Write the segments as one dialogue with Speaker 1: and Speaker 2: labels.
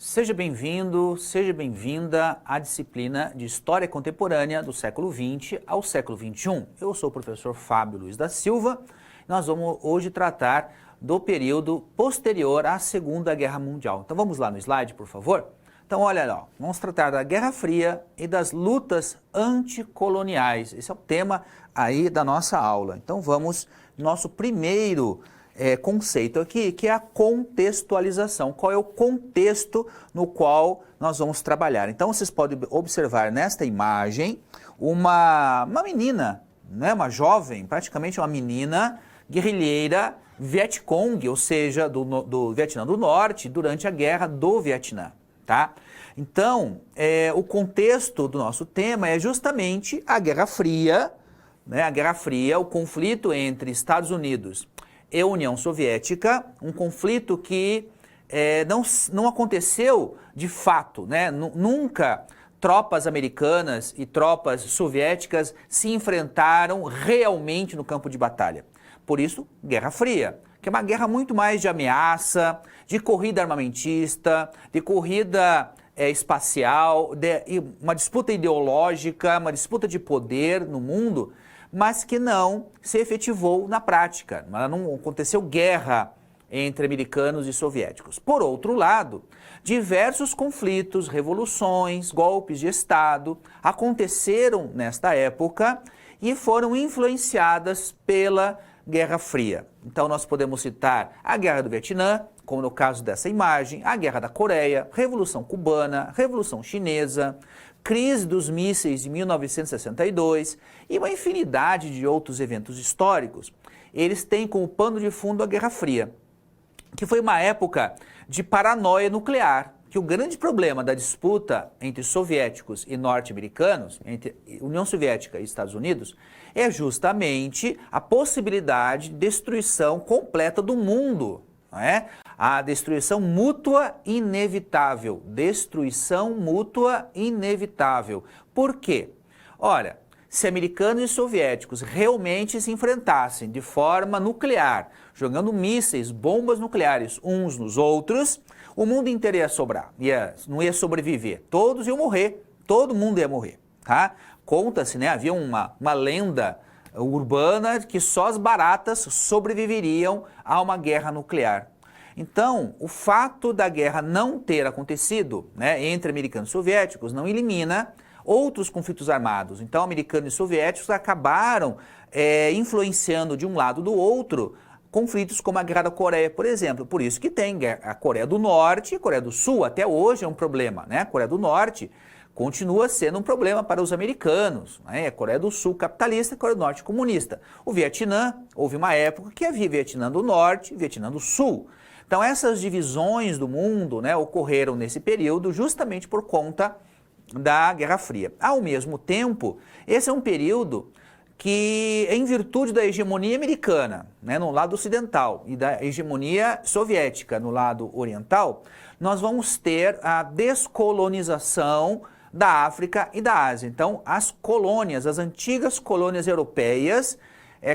Speaker 1: Seja bem-vindo, seja bem-vinda à disciplina de História Contemporânea do século XX ao século XXI. Eu sou o professor Fábio Luiz da Silva e nós vamos hoje tratar do período posterior à Segunda Guerra Mundial. Então vamos lá no slide, por favor. Então olha lá, vamos tratar da Guerra Fria e das lutas anticoloniais. Esse é o tema aí da nossa aula. Então vamos, nosso primeiro conceito aqui, que é a contextualização. Qual é o contexto no qual nós vamos trabalhar? Então vocês podem observar nesta imagem uma menina, né, uma jovem, praticamente uma menina guerrilheira Vietcong, ou seja, do Vietnã do Norte, durante a Guerra do Vietnã. Tá? Então, o contexto do nosso tema é justamente a Guerra Fria, né? A Guerra Fria, o conflito entre Estados Unidos e União Soviética, um conflito que não aconteceu de fato, né? Nunca tropas americanas e tropas soviéticas se enfrentaram realmente no campo de batalha. Por isso, Guerra Fria, que é uma guerra muito mais de ameaça, de corrida armamentista, de corrida espacial, uma disputa ideológica, uma disputa de poder no mundo, mas que não se efetivou na prática. Não aconteceu guerra entre americanos e soviéticos. Por outro lado, diversos conflitos, revoluções, golpes de Estado aconteceram nesta época e foram influenciadas pela Guerra Fria. Então nós podemos citar a Guerra do Vietnã, como no caso dessa imagem, a Guerra da Coreia, Revolução Cubana, Revolução Chinesa, crise dos mísseis de 1962 e uma infinidade de outros eventos históricos. Eles têm como pano de fundo a Guerra Fria, que foi uma época de paranoia nuclear, que o grande problema da disputa entre soviéticos e norte-americanos, entre União Soviética e Estados Unidos, é justamente a possibilidade de destruição completa do mundo, não é? A destruição mútua inevitável. Destruição mútua inevitável. Por quê? Ora, se americanos e soviéticos realmente se enfrentassem de forma nuclear, jogando mísseis, bombas nucleares uns nos outros, o mundo inteiro ia sobrar, não ia sobreviver. Todos iam morrer, todo mundo ia morrer, tá? Conta-se, né? Havia uma lenda urbana que só as baratas sobreviveriam a uma guerra nuclear. Então, o fato da guerra não ter acontecido, né, entre americanos e soviéticos não elimina outros conflitos armados. Então, americanos e soviéticos acabaram influenciando de um lado do outro conflitos como a Guerra da Coreia, por exemplo. Por isso que tem a Coreia do Norte e a Coreia do Sul. Até hoje é um problema, né? A Coreia do Norte continua sendo um problema para os americanos, né? A Coreia do Sul capitalista e a Coreia do Norte comunista. O Vietnã, houve uma época que havia Vietnã do Norte e Vietnã do Sul. Então essas divisões do mundo, né, ocorreram nesse período justamente por conta da Guerra Fria. Ao mesmo tempo, esse é um período que, em virtude da hegemonia americana, né, no lado ocidental, e da hegemonia soviética no lado oriental, nós vamos ter a descolonização da África e da Ásia. Então, as colônias, as antigas colônias europeias,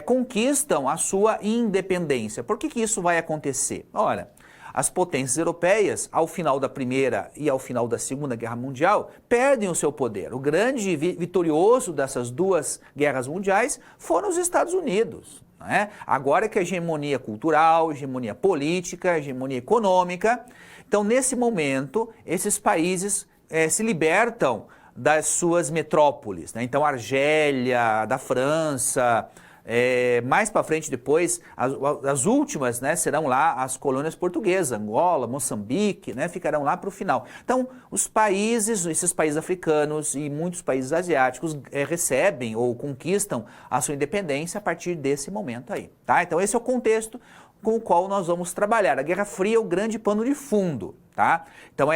Speaker 1: conquistam a sua independência. Por que isso vai acontecer? Ora, as potências europeias, ao final da Primeira e ao final da Segunda Guerra Mundial, perdem o seu poder. O grande vitorioso dessas duas guerras mundiais foram os Estados Unidos, né? Agora que a hegemonia cultural, hegemonia política, hegemonia econômica. Então, nesse momento, esses países se libertam das suas metrópoles, né? Então, Argélia, da França, mais para frente depois, as últimas, né, serão lá as colônias portuguesas, Angola, Moçambique, né, ficarão lá para o final. Então, os países, esses países africanos e muitos países asiáticos recebem ou conquistam a sua independência a partir desse momento aí, tá? Então, esse é o contexto com o qual nós vamos trabalhar. A Guerra Fria é o grande pano de fundo, tá? Então,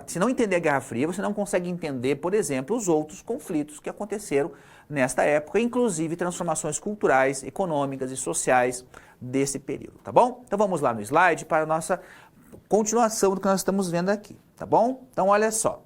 Speaker 1: se não entender a Guerra Fria, você não consegue entender, por exemplo, os outros conflitos que aconteceram nesta época, inclusive transformações culturais, econômicas e sociais desse período, tá bom? Então vamos lá no slide para a nossa continuação do que nós estamos vendo aqui, tá bom? Então olha só,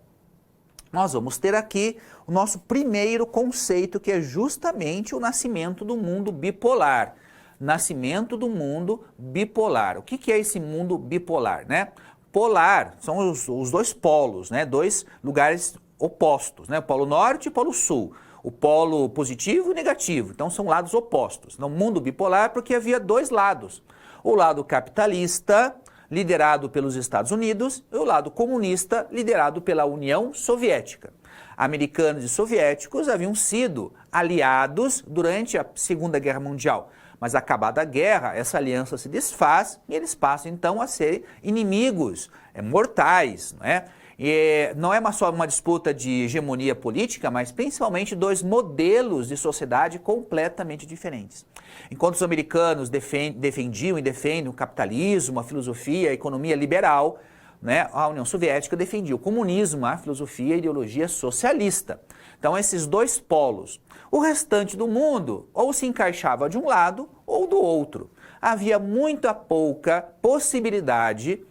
Speaker 1: nós vamos ter aqui o nosso primeiro conceito, que é justamente o nascimento do mundo bipolar. Nascimento do mundo bipolar. O que é esse mundo bipolar, né? bipolar, são os dois polos, né? Dois lugares opostos, né? O polo norte e o polo sul. O polo positivo e negativo, então são lados opostos. No mundo bipolar, porque havia dois lados. O lado capitalista, liderado pelos Estados Unidos, e o lado comunista, liderado pela União Soviética. Americanos e soviéticos haviam sido aliados durante a Segunda Guerra Mundial. Mas acabada a guerra, essa aliança se desfaz e eles passam então a ser inimigos mortais, né? E não é só uma disputa de hegemonia política, mas principalmente dois modelos de sociedade completamente diferentes. Enquanto os americanos defendiam e defendem o capitalismo, a filosofia, a economia liberal, né, a União Soviética defendia o comunismo, a filosofia e a ideologia socialista. Então esses dois polos. O restante do mundo ou se encaixava de um lado ou do outro. Havia muita pouca possibilidade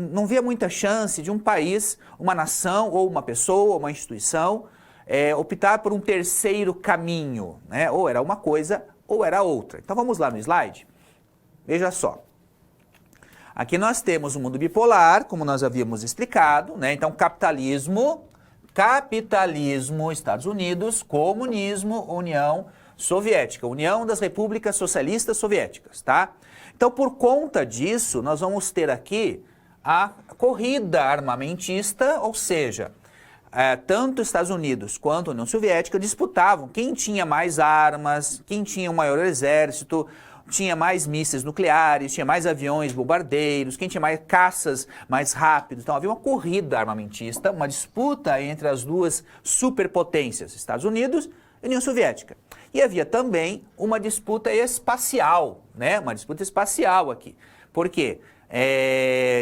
Speaker 1: não havia muita chance de um país, uma nação ou uma pessoa, uma instituição optar por um terceiro caminho, né? Ou era uma coisa ou era outra. Então vamos lá no slide. Veja só. Aqui nós temos o mundo bipolar, como nós havíamos explicado, né? Então capitalismo, Estados Unidos, comunismo, União Soviética, União das Repúblicas Socialistas Soviéticas, tá? Então, por conta disso, nós vamos ter aqui a corrida armamentista, ou seja, tanto Estados Unidos quanto a União Soviética disputavam quem tinha mais armas, quem tinha o maior exército, tinha mais mísseis nucleares, tinha mais aviões bombardeiros, quem tinha mais caças mais rápidos. Então havia uma corrida armamentista, uma disputa entre as duas superpotências, Estados Unidos e União Soviética. E havia também uma disputa espacial, né? Uma disputa espacial aqui. Por quê?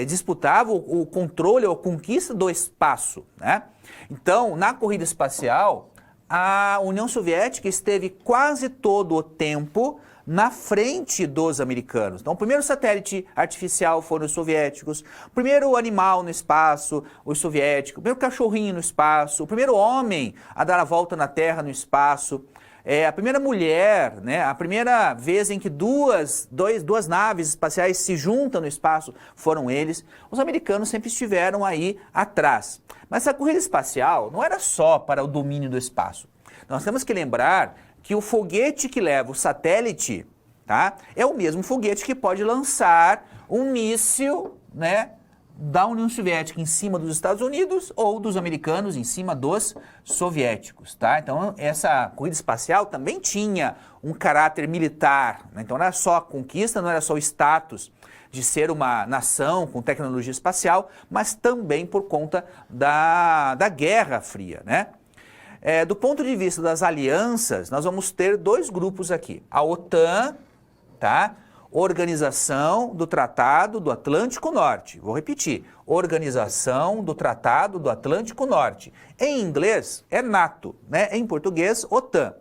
Speaker 1: Disputava o controle ou a conquista do espaço, né? Então, na corrida espacial, a União Soviética esteve quase todo o tempo na frente dos americanos. Então, o primeiro satélite artificial foram os soviéticos, o primeiro animal no espaço, os soviéticos, o primeiro cachorrinho no espaço, o primeiro homem a dar a volta na Terra no espaço, a primeira mulher, né, a primeira vez em que duas naves espaciais se juntam no espaço foram eles. Os americanos sempre estiveram aí atrás. Mas essa corrida espacial não era só para o domínio do espaço. Nós temos que lembrar que o foguete que leva o satélite, tá, é o mesmo foguete que pode lançar um míssil, né, da União Soviética em cima dos Estados Unidos ou dos americanos em cima dos soviéticos, tá? Então essa corrida espacial também tinha um caráter militar, né? Então não era só a conquista, não era só o status de ser uma nação com tecnologia espacial, mas também por conta da Guerra Fria, né? Do ponto de vista das alianças, nós vamos ter dois grupos aqui. A OTAN, tá? Organização do Tratado do Atlântico Norte. Vou repetir. Organização do Tratado do Atlântico Norte. Em inglês é NATO, né? Em português, OTAN,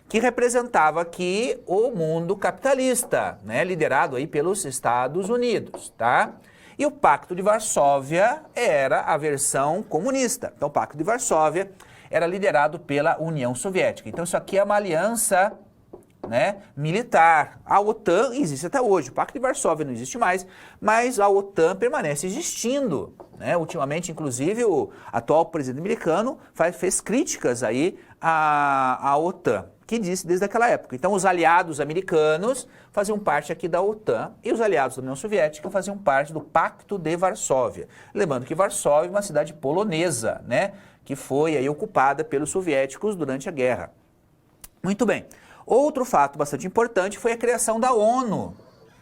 Speaker 1: que representava aqui o mundo capitalista, né? Liderado aí pelos Estados Unidos, tá? E o Pacto de Varsóvia era a versão comunista. Então o Pacto de Varsóvia era liderado pela União Soviética. Então isso aqui é uma aliança, né, militar. A OTAN existe até hoje, o Pacto de Varsóvia não existe mais, mas a OTAN permanece existindo, né? Ultimamente, inclusive, o atual presidente americano fez críticas aí à OTAN, que disse desde aquela época. Então, os aliados americanos faziam parte aqui da OTAN e os aliados da União Soviética faziam parte do Pacto de Varsóvia. Lembrando que Varsóvia é uma cidade polonesa, né, que foi aí ocupada pelos soviéticos durante a guerra. Muito bem. Outro fato bastante importante foi a criação da ONU,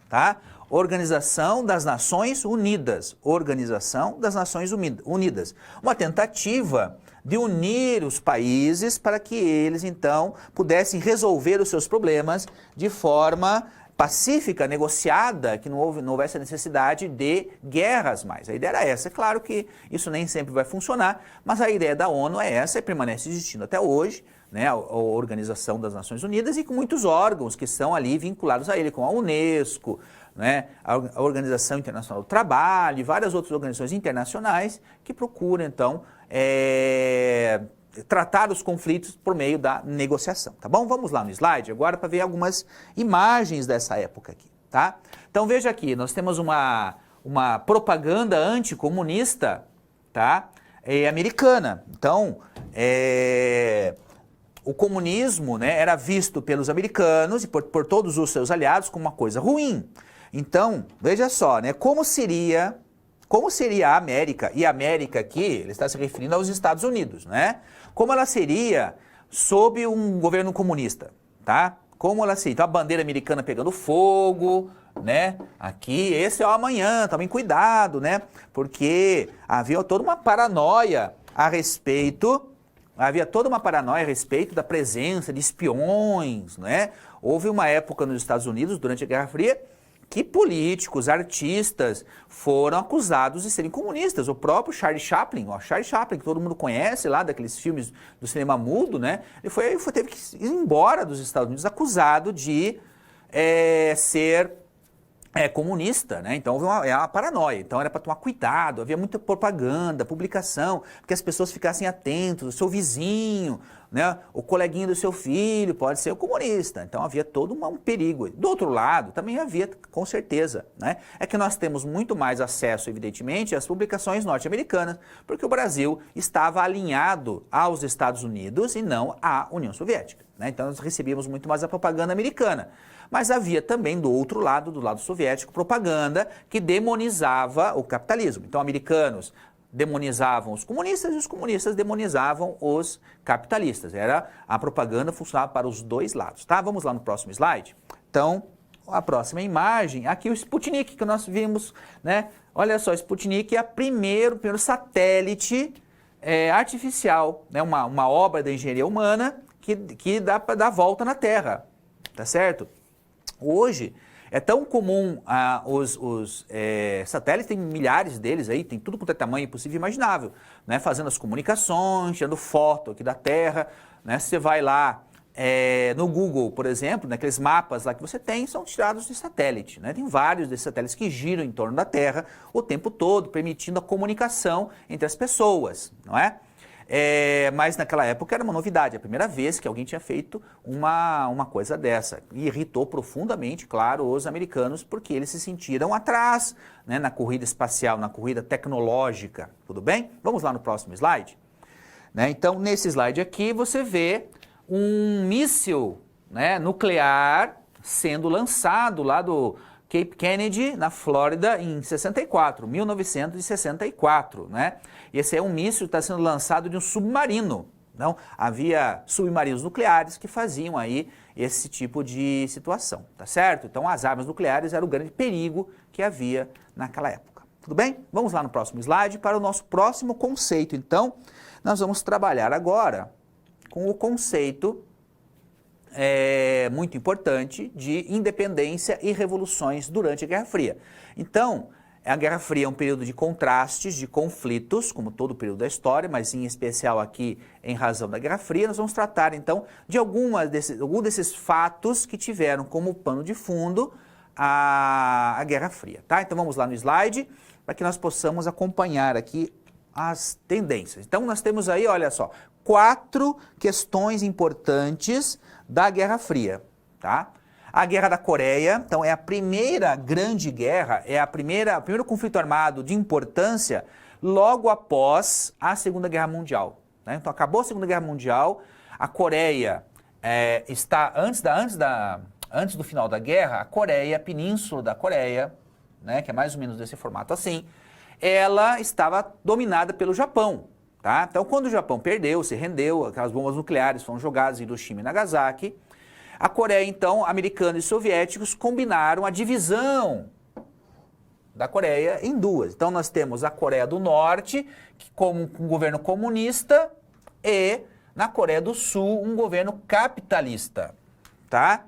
Speaker 1: tá? Organização das Nações Unidas. Organização das Nações Unidas. Uma tentativa de unir os países para que eles, então, pudessem resolver os seus problemas de forma pacífica, negociada, que não houvesse a necessidade de guerras mais. A ideia era essa. É claro que isso nem sempre vai funcionar, mas a ideia da ONU é essa e permanece existindo até hoje, né, a Organização das Nações Unidas e com muitos órgãos que são ali vinculados a ele, como a Unesco, né, a Organização Internacional do Trabalho e várias outras organizações internacionais que procuram, então, tratar os conflitos por meio da negociação, tá bom? Vamos lá no slide agora para ver algumas imagens dessa época aqui, tá? Então veja aqui, nós temos uma uma propaganda anticomunista, tá? Americana. Então, o comunismo, né, era visto pelos americanos e por todos os seus aliados como uma coisa ruim. Então, veja só, né, como seria a América, e a América aqui, ele está se referindo aos Estados Unidos, né? Como ela seria sob um governo comunista, tá? Como ela seria? Então, a bandeira americana pegando fogo, né? Aqui, esse é o amanhã, tomem cuidado, né? Porque havia toda uma paranoia a respeito da presença de espiões, né? Houve uma época nos Estados Unidos, durante a Guerra Fria, que políticos, artistas foram acusados de serem comunistas. O próprio Charlie Chaplin, que todo mundo conhece lá, daqueles filmes do cinema mudo, né? Ele teve que ir embora dos Estados Unidos acusado de ser comunista, né? Então houve uma paranoia. Então era para tomar cuidado, havia muita propaganda, publicação, porque as pessoas ficassem atentos, o seu vizinho, né? O coleguinha do seu filho pode ser o comunista. Então havia todo um perigo. Do outro lado, também havia, com certeza, né? É que nós temos muito mais acesso, evidentemente, às publicações norte-americanas, porque o Brasil estava alinhado aos Estados Unidos e não à União Soviética, né? Então nós recebíamos muito mais a propaganda americana. Mas havia também do outro lado, do lado soviético, propaganda que demonizava o capitalismo. Então, americanos demonizavam os comunistas e os comunistas demonizavam os capitalistas. A propaganda funcionava para os dois lados, tá? Vamos lá no próximo slide. Então, a próxima imagem, aqui o Sputnik que nós vimos, né? Olha só, o Sputnik é o primeiro satélite artificial, né? Uma obra da engenharia humana que dá para dar volta na Terra, tá certo? Hoje é tão comum os satélites, tem milhares deles aí, tem tudo quanto é tamanho possível e imaginável, né? Fazendo as comunicações, tirando foto aqui da Terra, né? Você vai lá no Google, por exemplo, naqueles mapas lá que você tem, são tirados de satélite, né? Tem vários desses satélites que giram em torno da Terra o tempo todo, permitindo a comunicação entre as pessoas, não é? Mas naquela época era uma novidade, a primeira vez que alguém tinha feito uma coisa dessa. E irritou profundamente, claro, os americanos, porque eles se sentiram atrás, né, na corrida espacial, na corrida tecnológica. Tudo bem? Vamos lá no próximo slide. Né? Então, nesse slide aqui, você vê um míssil, né, nuclear sendo lançado lá do Cape Kennedy, na Flórida, em 1964, né? E esse é um míssil que está sendo lançado de um submarino. Não, havia submarinos nucleares que faziam aí esse tipo de situação, tá certo? Então as armas nucleares eram o grande perigo que havia naquela época. Tudo bem? Vamos lá no próximo slide para o nosso próximo conceito. Então, nós vamos trabalhar agora com o conceito muito importante de independência e revoluções durante a Guerra Fria. Então, a Guerra Fria é um período de contrastes, de conflitos, como todo o período da história, mas em especial aqui em razão da Guerra Fria. Nós vamos tratar então de algum desses fatos que tiveram como pano de fundo a Guerra Fria, tá? Então vamos lá no slide para que nós possamos acompanhar aqui as tendências. Então nós temos aí, olha só, 4 questões importantes da Guerra Fria, tá? A Guerra da Coreia, então é a primeira grande guerra, o primeiro conflito armado de importância logo após a Segunda Guerra Mundial, né? Então acabou a Segunda Guerra Mundial, a Coreia está antes do final da guerra, a Coreia, a Península da Coreia, né, que é mais ou menos desse formato assim, ela estava dominada pelo Japão. Tá? Então, quando o Japão perdeu, se rendeu, aquelas bombas nucleares foram jogadas em Hiroshima e Nagasaki, a Coreia, então, americanos e soviéticos combinaram a divisão da Coreia em duas. Então, nós temos a Coreia do Norte, com um governo comunista, e na Coreia do Sul, um governo capitalista. Tá?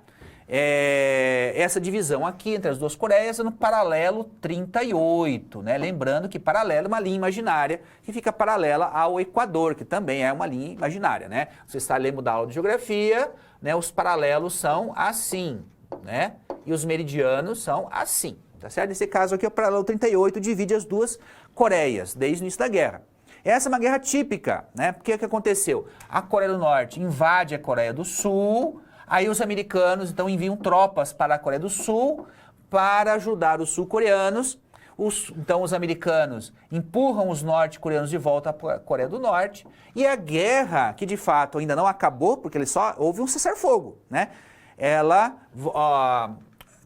Speaker 1: Essa divisão aqui entre as duas Coreias é no paralelo 38, né? Lembrando que paralelo é uma linha imaginária que fica paralela ao Equador, que também é uma linha imaginária, né? Você está lendo da aula de geografia, né? Os paralelos são assim, né? E os meridianos são assim, tá certo? Nesse caso aqui, o paralelo 38 divide as duas Coreias desde o início da guerra. Essa é uma guerra típica, né? Porque o que aconteceu? A Coreia do Norte invade a Coreia do Sul. Aí os americanos, então, enviam tropas para a Coreia do Sul para ajudar os sul-coreanos. Então os americanos empurram os norte-coreanos de volta para a Coreia do Norte, e a guerra, que de fato ainda não acabou, porque houve um cessar-fogo, né? Ela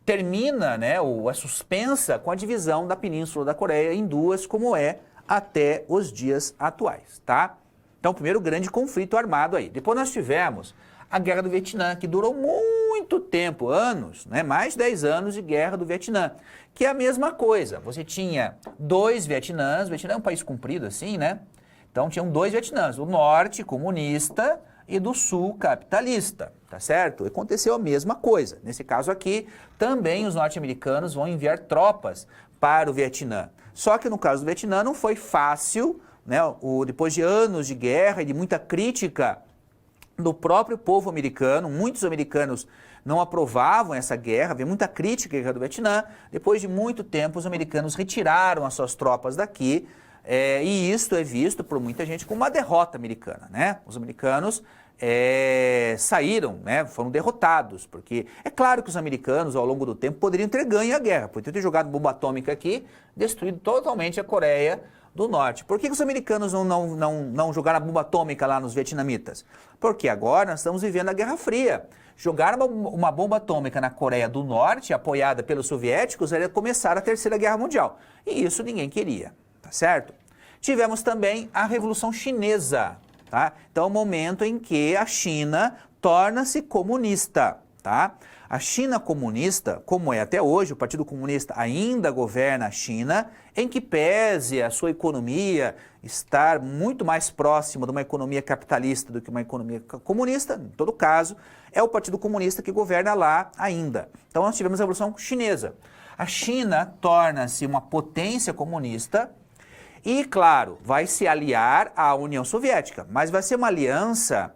Speaker 1: termina, né, ou é suspensa com a divisão da Península da Coreia em duas, como é até os dias atuais, tá? Então, o primeiro grande conflito armado aí. Depois nós tivemos a Guerra do Vietnã, que durou muito tempo, anos, né? Mais de 10 anos de Guerra do Vietnã, que é a mesma coisa. Você tinha dois Vietnãs, o Vietnã é um país comprido assim, né? Então, tinham dois Vietnãs, o norte comunista e do sul capitalista, tá certo? Aconteceu a mesma coisa. Nesse caso aqui, também os norte-americanos vão enviar tropas para o Vietnã. Só que no caso do Vietnã não foi fácil, né? Depois de anos de guerra e de muita crítica do próprio povo americano, muitos americanos não aprovavam essa guerra, havia muita crítica à guerra do Vietnã. Depois de muito tempo, os americanos retiraram as suas tropas daqui, e isso é visto por muita gente como uma derrota americana, né? Os americanos saíram, né? Foram derrotados, porque é claro que os americanos, ao longo do tempo, poderiam ter ganho a guerra, poderiam ter jogado bomba atômica aqui, destruído totalmente a Coreia do Norte. Por que os americanos não jogaram a bomba atômica lá nos vietnamitas? Porque agora nós estamos vivendo a Guerra Fria. Jogar uma bomba atômica na Coreia do Norte, apoiada pelos soviéticos, era começar a Terceira Guerra Mundial. E isso ninguém queria, tá certo? Tivemos também a Revolução Chinesa, tá? Então, o momento em que a China torna-se comunista, tá? A China comunista, como é até hoje, o Partido Comunista ainda governa a China, em que pese a sua economia estar muito mais próxima de uma economia capitalista do que uma economia comunista, em todo caso, é o Partido Comunista que governa lá ainda. Então nós tivemos a Revolução Chinesa. A China torna-se uma potência comunista e, claro, vai se aliar à União Soviética, mas vai ser uma aliança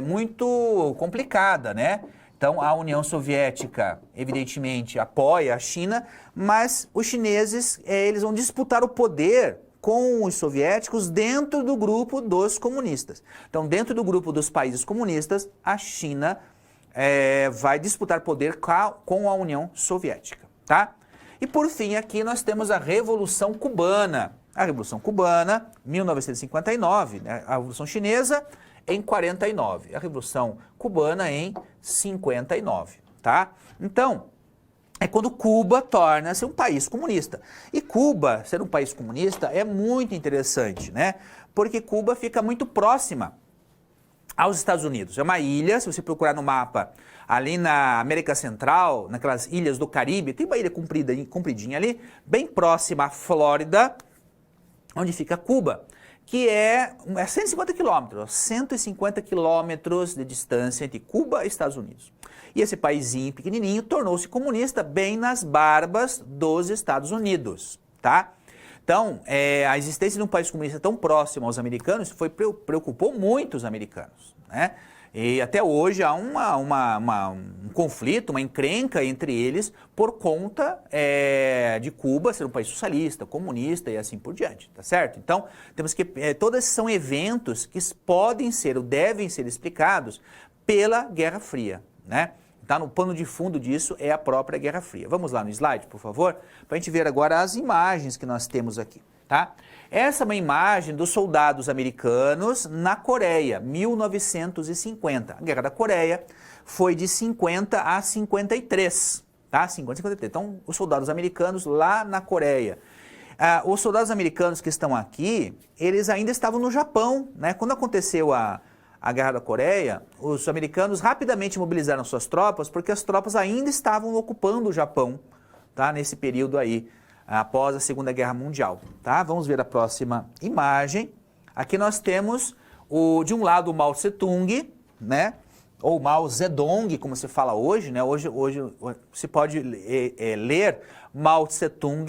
Speaker 1: muito complicada, né? Então, a União Soviética, evidentemente, apoia a China, mas os chineses, eles vão disputar o poder com os soviéticos dentro do grupo dos comunistas. Então, dentro do grupo dos países comunistas, a China vai disputar poder com a União Soviética, tá? E, por fim, aqui nós temos a Revolução Cubana. A Revolução Cubana, 1959, né? A Revolução Chinesa em 49, a Revolução Cubana em 59, tá? Então, é quando Cuba torna-se um país comunista. E Cuba, ser um país comunista, é muito interessante, né? Porque Cuba fica muito próxima aos Estados Unidos. É uma ilha, se você procurar no mapa, ali na América Central, naquelas ilhas do Caribe, tem uma ilha compridinha ali, bem próxima à Flórida, onde fica Cuba, que é 150 quilômetros, 150 quilômetros de distância entre Cuba e Estados Unidos. E esse paísinho pequenininho tornou-se comunista bem nas barbas dos Estados Unidos, tá? Então, a existência de um país comunista tão próximo aos americanos preocupou muito os americanos, né? E até hoje há um conflito, uma encrenca entre eles por conta de Cuba ser um país socialista, comunista e assim por diante, tá certo? Então, temos que todos esses são eventos que podem ser ou devem ser explicados pela Guerra Fria, né? Tá no pano de fundo disso é a própria Guerra Fria. Vamos lá no slide, por favor, para a gente ver agora as imagens que nós temos aqui, tá? Essa é uma imagem dos soldados americanos na Coreia, 1950. A Guerra da Coreia foi de 50 a 53, tá? 50 a 53. Então, os soldados americanos lá na Coreia. Os soldados americanos que estão aqui, eles ainda estavam no Japão, né? Quando aconteceu a Guerra da Coreia, os americanos rapidamente mobilizaram suas tropas, porque as tropas ainda estavam ocupando o Japão, tá? Nesse período aí, após a Segunda Guerra Mundial, tá? Vamos ver a próxima imagem. Aqui nós temos, de um lado, o Mao Tse-tung, né? Ou Mao Zedong, como se fala hoje, né? Hoje se pode ler Mao Tse-tung,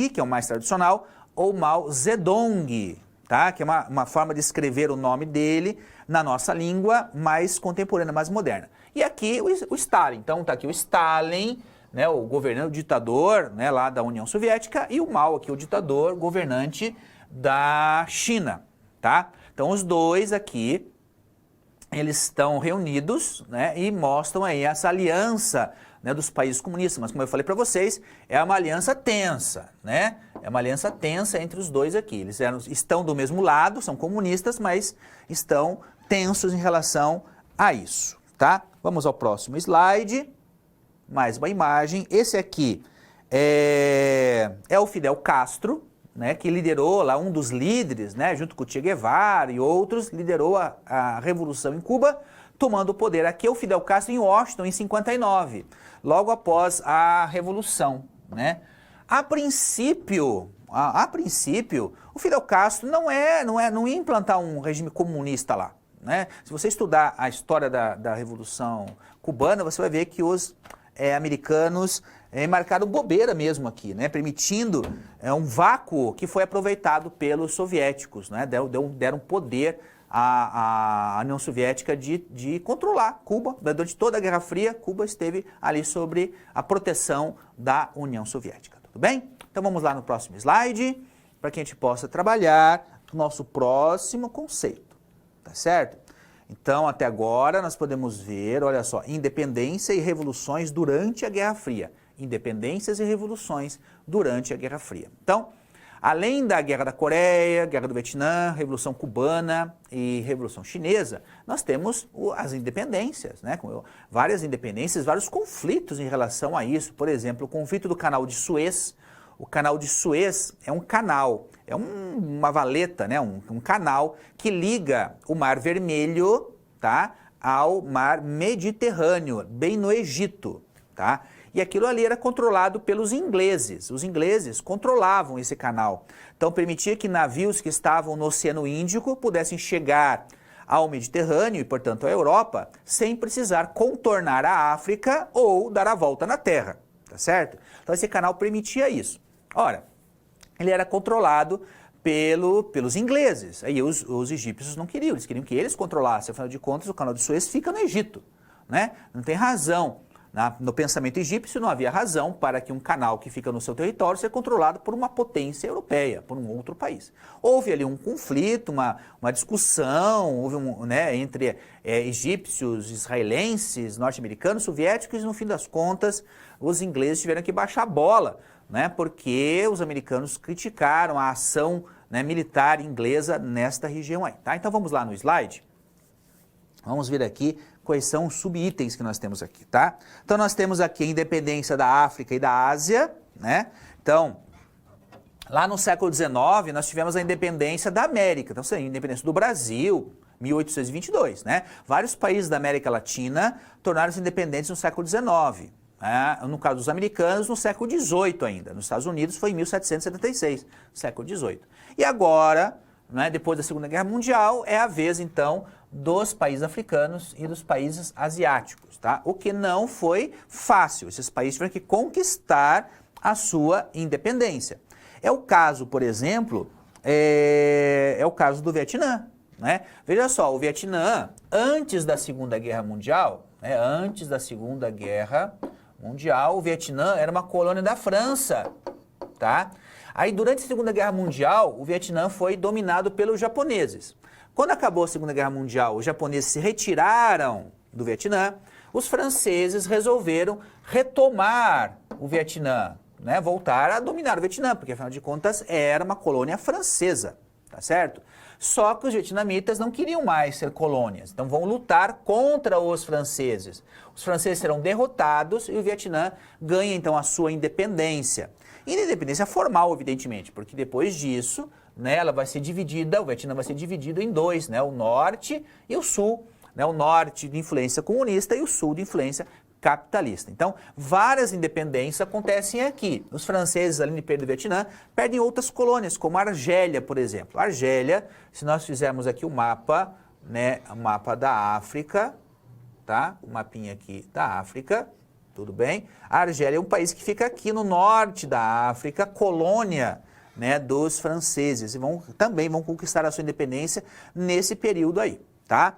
Speaker 1: que é o mais tradicional, ou Mao Zedong, tá? Que é uma forma de escrever o nome dele na nossa língua mais contemporânea, mais moderna. E aqui o Stalin. Então tá aqui o Stalin, né, o governante, o ditador, né, lá da União Soviética, e o Mao aqui, o ditador, governante da China, tá? Então os dois aqui, eles estão reunidos, né, e mostram aí essa aliança né, dos países comunistas, mas como eu falei para vocês, é uma aliança tensa, né? É uma aliança tensa entre os dois aqui. Eles estão do mesmo lado, são comunistas, mas estão tensos em relação a isso, tá? Vamos ao próximo slide. Mais uma imagem. Esse aqui é o Fidel Castro, né, que liderou lá, um dos líderes, né, junto com o Che Guevara e outros, liderou a Revolução em Cuba, tomando o poder. Aqui é o Fidel Castro em Washington, em 59, logo após a Revolução, né? A princípio, o Fidel Castro não ia implantar um regime comunista lá, né? Se você estudar a história da Revolução Cubana, você vai ver que os americanos marcaram bobeira mesmo aqui, né? Permitindo um vácuo que foi aproveitado pelos soviéticos, né? Deram poder à União Soviética de controlar Cuba. Durante toda a Guerra Fria, Cuba esteve ali sob a proteção da União Soviética. Tudo bem? Então vamos lá no próximo slide, para que a gente possa trabalhar o nosso próximo conceito, tá certo? Então, até agora, nós podemos ver, olha só, independência e revoluções durante a Guerra Fria. Independências e revoluções durante a Guerra Fria. Então, além da Guerra da Coreia, Guerra do Vietnã, Revolução Cubana e Revolução Chinesa, nós temos as independências, né? Várias independências, vários conflitos em relação a isso. Por exemplo, o conflito do Canal de Suez. O Canal de Suez é um canal, é uma valeta, né? Um canal que liga o Mar Vermelho, tá, ao Mar Mediterrâneo, bem no Egito, tá? E aquilo ali era controlado pelos ingleses. Os ingleses controlavam esse canal. Então permitia que navios que estavam no Oceano Índico pudessem chegar ao Mediterrâneo e, portanto, à Europa, sem precisar contornar a África ou dar a volta na Terra, tá certo? Então esse canal permitia isso. Ora, ele era controlado pelos ingleses. Aí os egípcios não queriam, eles queriam que eles controlassem. Afinal de contas, o Canal de Suez fica no Egito, né? Não tem razão. No pensamento egípcio não havia razão para que um canal que fica no seu território seja controlado por uma potência europeia, por um outro país. Houve ali um conflito, uma discussão, houve entre egípcios, israelenses, norte-americanos, soviéticos, e no fim das contas os ingleses tiveram que baixar a bola, né, porque os americanos criticaram a ação, né, militar inglesa nesta região aí. Tá? Então vamos lá no slide. Vamos ver aqui quais são os subitens que nós temos aqui, tá? Então nós temos aqui a independência da África e da Ásia, né? Então, lá no século XIX, nós tivemos a independência da América. Então, a independência do Brasil, 1822, né? Vários países da América Latina tornaram-se independentes no século XIX. No caso dos americanos, no século XVIII ainda. Nos Estados Unidos foi em 1776, século XVIII. E agora, né, depois da Segunda Guerra Mundial, é a vez, então, dos países africanos e dos países asiáticos, tá? O que não foi fácil. Esses países tiveram que conquistar a sua independência. É o caso, por exemplo, é o caso do Vietnã, né? Veja só, o Vietnã, antes da Segunda Guerra Mundial, né, o Vietnã era uma colônia da França, tá? Aí, durante a Segunda Guerra Mundial, o Vietnã foi dominado pelos japoneses. Quando acabou a Segunda Guerra Mundial, os japoneses se retiraram do Vietnã, os franceses resolveram retomar o Vietnã, né? Voltar a dominar o Vietnã, porque, afinal de contas, era uma colônia francesa, tá certo? Só que os vietnamitas não queriam mais ser colônias, então vão lutar contra os franceses. Os franceses serão derrotados e o Vietnã ganha, então, a sua independência. E independência formal, evidentemente, porque depois disso, né, ela vai ser dividida, o Vietnã vai ser dividido em dois, né, o norte e o sul, né, o norte de influência comunista e o sul de influência capitalista. Então, várias independências acontecem aqui. Os franceses, além de perder o Vietnã, perdem outras colônias, como a Argélia, por exemplo. A Argélia, se nós fizermos aqui o mapa, né, o mapa da África, tá? O mapinha aqui da África, tudo bem? A Argélia é um país que fica aqui no norte da África, colônia, né, dos franceses, e também vão conquistar a sua independência nesse período aí, tá?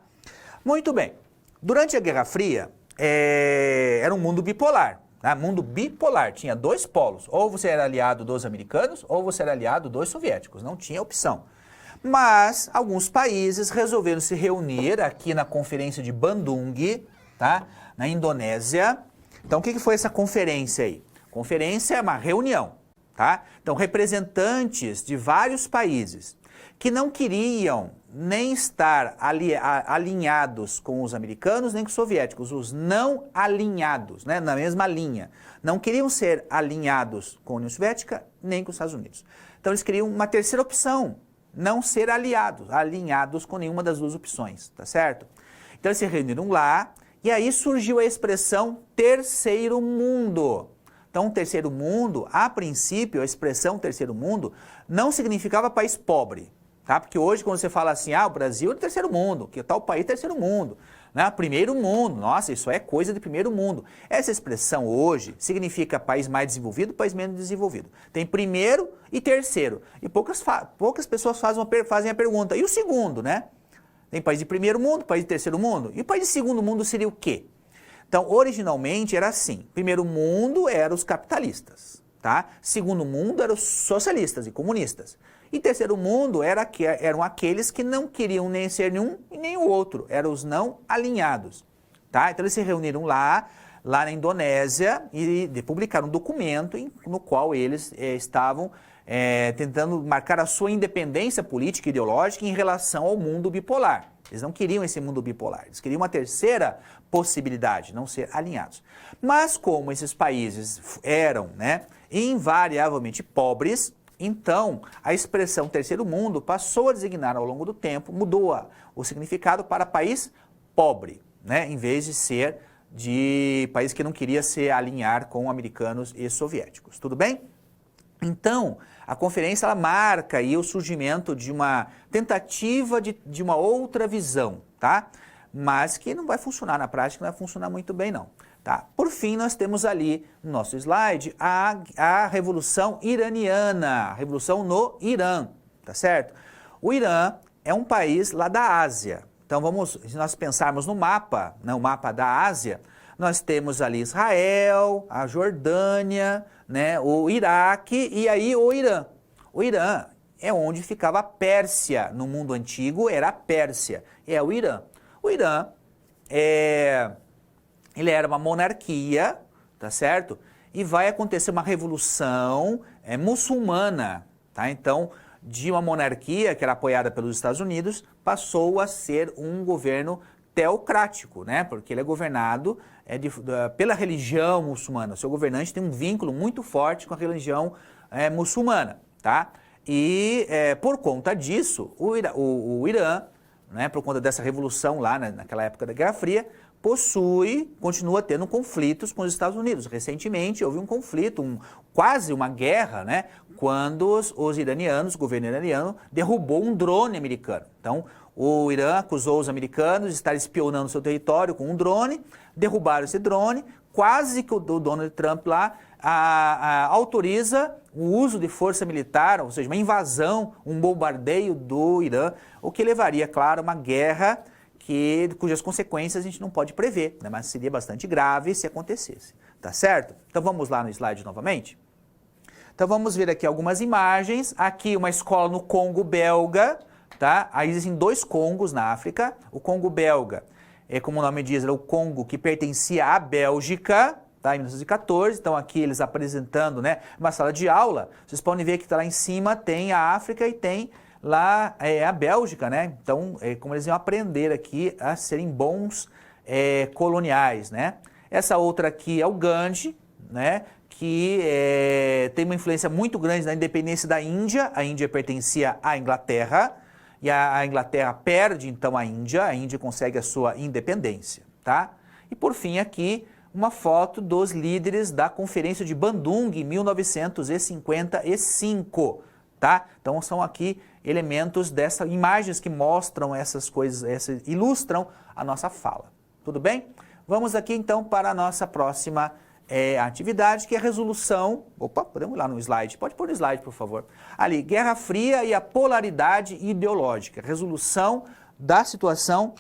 Speaker 1: Muito bem. Durante a Guerra Fria, era um mundo bipolar, tá? Mundo bipolar, tinha dois polos, ou você era aliado dos americanos, ou você era aliado dos soviéticos, não tinha opção. Mas alguns países resolveram se reunir aqui na Conferência de Bandung, tá? Na Indonésia, Então, o que foi essa conferência aí? Conferência é uma reunião, tá? Então, representantes de vários países que não queriam nem estar alinhados com os americanos nem com os soviéticos, os não alinhados, né, na mesma linha. Não queriam ser alinhados com a União Soviética nem com os Estados Unidos. Então eles queriam uma terceira opção, não ser alinhados com nenhuma das duas opções, tá certo? Então eles se reuniram lá e aí surgiu a expressão terceiro mundo. Então, terceiro mundo, a princípio, a expressão terceiro mundo não significava país pobre. Tá? Porque hoje, quando você fala assim, o Brasil é terceiro mundo, que tal país é terceiro mundo, né? Primeiro mundo, nossa, isso é coisa de primeiro mundo. Essa expressão hoje significa país mais desenvolvido, país menos desenvolvido. Tem primeiro e terceiro. E poucas pessoas fazem a pergunta, e o segundo, né? Tem país de primeiro mundo, país de terceiro mundo, e o país de segundo mundo seria o quê? Então, originalmente era assim, primeiro mundo eram os capitalistas, tá? Segundo mundo eram os socialistas e comunistas. E terceiro mundo eram aqueles que não queriam nem ser nenhum e nem o outro, eram os não alinhados. Tá? Então eles se reuniram lá na Indonésia e publicaram um documento no qual eles estavam tentando marcar a sua independência política e ideológica em relação ao mundo bipolar. Eles não queriam esse mundo bipolar, eles queriam uma terceira possibilidade, não ser alinhados. Mas como esses países eram, né, invariavelmente pobres, então, a expressão terceiro mundo passou a designar ao longo do tempo, mudou o significado para país pobre, né? Em vez de ser de país que não queria se alinhar com americanos e soviéticos. Tudo bem? Então, a conferência ela marca aí o surgimento de uma tentativa de uma outra visão, tá? Mas que não vai funcionar na prática, não vai funcionar muito bem não. Tá. Por fim, nós temos ali no nosso slide a Revolução Iraniana, a Revolução no Irã, tá certo? O Irã é um país lá da Ásia. Então, se nós pensarmos no mapa, né, o mapa da Ásia, nós temos ali Israel, a Jordânia, né, o Iraque e aí o Irã. O Irã é onde ficava a Pérsia, no mundo antigo era a Pérsia, é o Irã. O Irã ele era uma monarquia, tá certo? E vai acontecer uma revolução muçulmana, tá? Então, de uma monarquia que era apoiada pelos Estados Unidos, passou a ser um governo teocrático, né? Porque ele é governado pela religião muçulmana. O seu governante tem um vínculo muito forte com a religião muçulmana, tá? E por conta disso, o Irã, né, por conta dessa revolução lá naquela época da Guerra Fria, continua tendo conflitos com os Estados Unidos. Recentemente houve um conflito, quase uma guerra, né, quando os iranianos, o governo iraniano, derrubou um drone americano. Então, o Irã acusou os americanos de estar espionando seu território com um drone, derrubaram esse drone, quase que o Donald Trump lá autoriza o uso de força militar, ou seja, uma invasão, um bombardeio do Irã, o que levaria, claro, a uma guerra cujas consequências a gente não pode prever, né? Mas seria bastante grave se acontecesse, tá certo? Então vamos lá no slide novamente. Então vamos ver aqui algumas imagens, aqui uma escola no Congo belga, tá? Aí existem dois Congos na África, o Congo belga, como o nome diz, era o Congo que pertencia à Bélgica, tá? Em 1914, então aqui eles apresentando, né, uma sala de aula, vocês podem ver que tá lá em cima tem a África e tem lá a Bélgica, né? Então, como eles iam aprender aqui a serem bons coloniais, né? Essa outra aqui é o Gandhi, né? Que tem uma influência muito grande na independência da Índia. A Índia pertencia à Inglaterra e a Inglaterra perde então a Índia consegue a sua independência, tá? E por fim aqui uma foto dos líderes da Conferência de Bandung em 1955, tá? Então são aqui elementos dessas imagens que mostram essas coisas, ilustram a nossa fala. Tudo bem? Vamos aqui então para a nossa próxima atividade, que é a resolução. Opa, podemos ir lá no slide? Pode pôr no slide, por favor. Ali, Guerra Fria e a polaridade ideológica. Resolução da situação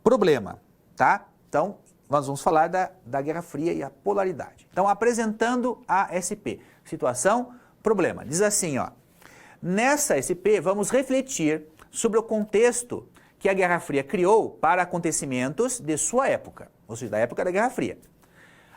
Speaker 1: problema, tá? Então, nós vamos falar da Guerra Fria e a polaridade. Então, apresentando a SP. Situação, problema. Diz assim, ó. Nessa SP, vamos refletir sobre o contexto que a Guerra Fria criou para acontecimentos de sua época, ou seja, da época da Guerra Fria.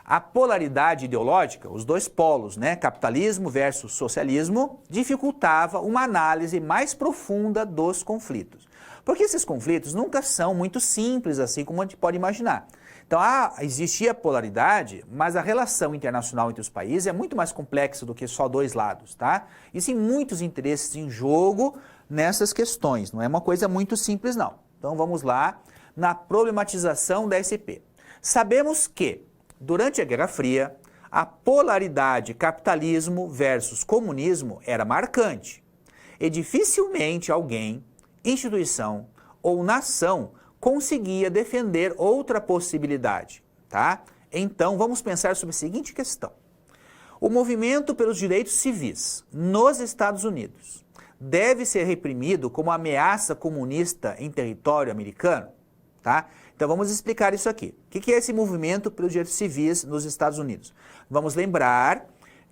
Speaker 1: A polaridade ideológica, os dois polos, né, capitalismo versus socialismo, dificultava uma análise mais profunda dos conflitos. Porque esses conflitos nunca são muito simples, assim como a gente pode imaginar. Então, existia polaridade, mas a relação internacional entre os países é muito mais complexa do que só dois lados, tá? E sim muitos interesses em jogo nessas questões, não é uma coisa muito simples, não. Então, vamos lá na problematização da SP. Sabemos que, durante a Guerra Fria, a polaridade capitalismo versus comunismo era marcante e dificilmente alguém, instituição ou nação conseguia defender outra possibilidade, tá? Então, vamos pensar sobre a seguinte questão. O movimento pelos direitos civis nos Estados Unidos deve ser reprimido como ameaça comunista em território americano, tá? Então, vamos explicar isso aqui. O que é esse movimento pelos direitos civis nos Estados Unidos? Vamos lembrar